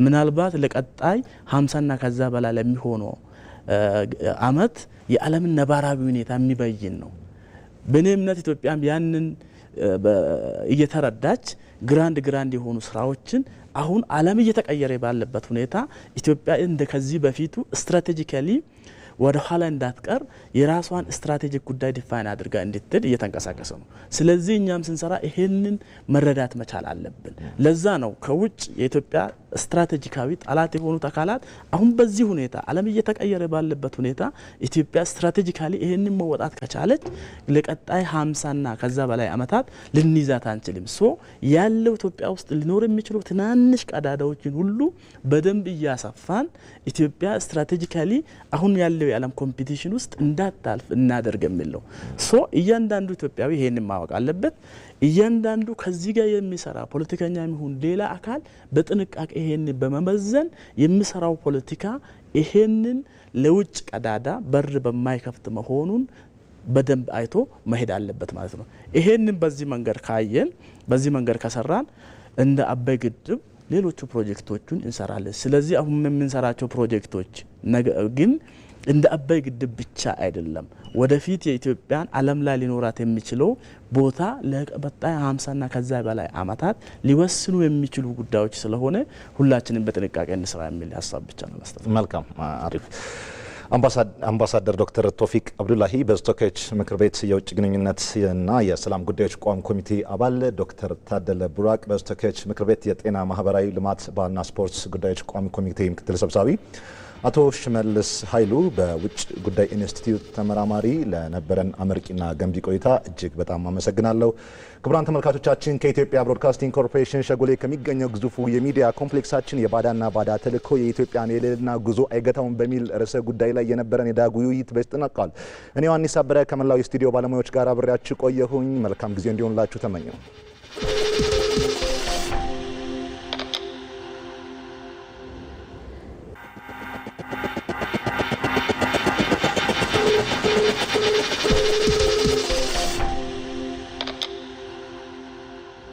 Speaker 4: ምናልባት ለቀጣይ 50ና ከዛ በላይ ለሚሆነው አመት የዓለምን ነባራዊ ሁኔታ የሚበይን ነው። በእኔ እምነት ኢትዮጵያም ያንን እየተረዳች ግራንድ የሆኑ ስራዎችን አሁን ዓለም እየተቀየረ ባለበት ሁኔታ ኢትዮጵያ እንደ ከዚህ በፊቱ ስትራቴጂካሊ ወደ ኋላ እንዳትቀር የራሷን ስትራቴጂክ ጉዳይ ዲፋይን አድርጋ እንድትሄድ እየተንቀሳቀሰ ነው። ስለዚህ እኛም ስንሰራ ይሄንን መረዳት መቻል አለብን። ለዛ ነው ከውጭ የኢትዮጵያ ስትራቴጂካዊ ጠላት የሆኑት አካላት አሁን በዚህ ሁኔታ ዓለም እየተቀየረ ባለበት ሁኔታ ኢትዮጵያ ስትራቴጂካሊ ይሄንን መወጣት ከቻለች ለቀጣይ 50ና ከዛ በላይ አመታት ልንይዛት አንችልም። ያለው ኢትዮጵያ ውስጥ ሊኖር የሚችሉ ትናንሽ ቀዳዳዎችን ሁሉ በደንብ እያሰፋን ኢትዮጵያ ስትራቴጂካሊ አሁን ያለው የዓለም ኮምፒቲሽን ውስጥ እንዳታልፍ እናደርግ የሚለው እያንዳንዱ ኢትዮጵያዊ ይሄንን ማወቅ አለበት። እያንዳንዱ ከዚህ ጋር የሚሰራ ፖለቲከኛ የሚሆን ሌላ አካል በጥንቃቄ ይሄንን በመመዘን የሚሰራው ፖለቲካ ይሄንን ለውጭ ቀዳዳ በር በማይከፍት መሆኑን በደንብ አይቶ መሄድ አለበት ማለት ነው። ይሄንን በዚህ መንገድ ካየን በዚህ መንገድ ከሰራን እንደ አባይ ግድብ ሌሎቹ ፕሮጀክቶቹን እንሰራለን። ስለዚህ አሁን የምንሰራቸው ፕሮጀክቶች ግን እንደ አባይ ግድብ ብቻ አይደለም። ወደፊት የኢትዮጵያን ዓለም ላይ ሊኖራት የሚችለው ቦታ ለቀጣይ 50ና ከዛ በላይ አመታት ሊወስኑ የሚችሉ ጉዳዮች ስለሆነ ሁላችንም በጥንቃቄ እንስራ የሚል ሀሳብ ብቻ ነው መስጠት።
Speaker 1: መልካም አሪፍ። አምባሳደር ዶክተር ቶፊቅ አብዱላሂ በተወካዮች ምክር ቤት የውጭ ግንኙነት እና የሰላም ጉዳዮች ቋሚ ኮሚቴ አባል፣ ዶክተር ታደለ ቡራቅ በተወካዮች ምክር ቤት የጤና ማህበራዊ ልማት ባህልና ስፖርት ጉዳዮች ቋሚ ኮሚቴ ምክትል ሰብሳቢ፣ አቶ ሽመልስ ኃይሉ በውጭ ጉዳይ ኢንስቲትዩት ተመራማሪ፣ ለነበረን አመርቂና ገንቢ ቆይታ እጅግ በጣም አመሰግናለሁ። ክቡራን ተመልካቾቻችን ከኢትዮጵያ ብሮድካስቲንግ ኮርፖሬሽን ሸጎሌ ከሚገኘው ግዙፉ የሚዲያ ኮምፕሌክሳችን የባዳና ባዳ ተልዕኮ የኢትዮጵያን የልዕልና ጉዞ አይገታውም በሚል ርዕሰ ጉዳይ ላይ የነበረን የዳጉ ውይይት ተጠናቋል። እኔ ዮሐንስ አበረ ከመላው የስቱዲዮ ባለሙያዎች ጋር አብሬያችሁ ቆየሁኝ። መልካም ጊዜ እንዲሆንላችሁ ተመኘው።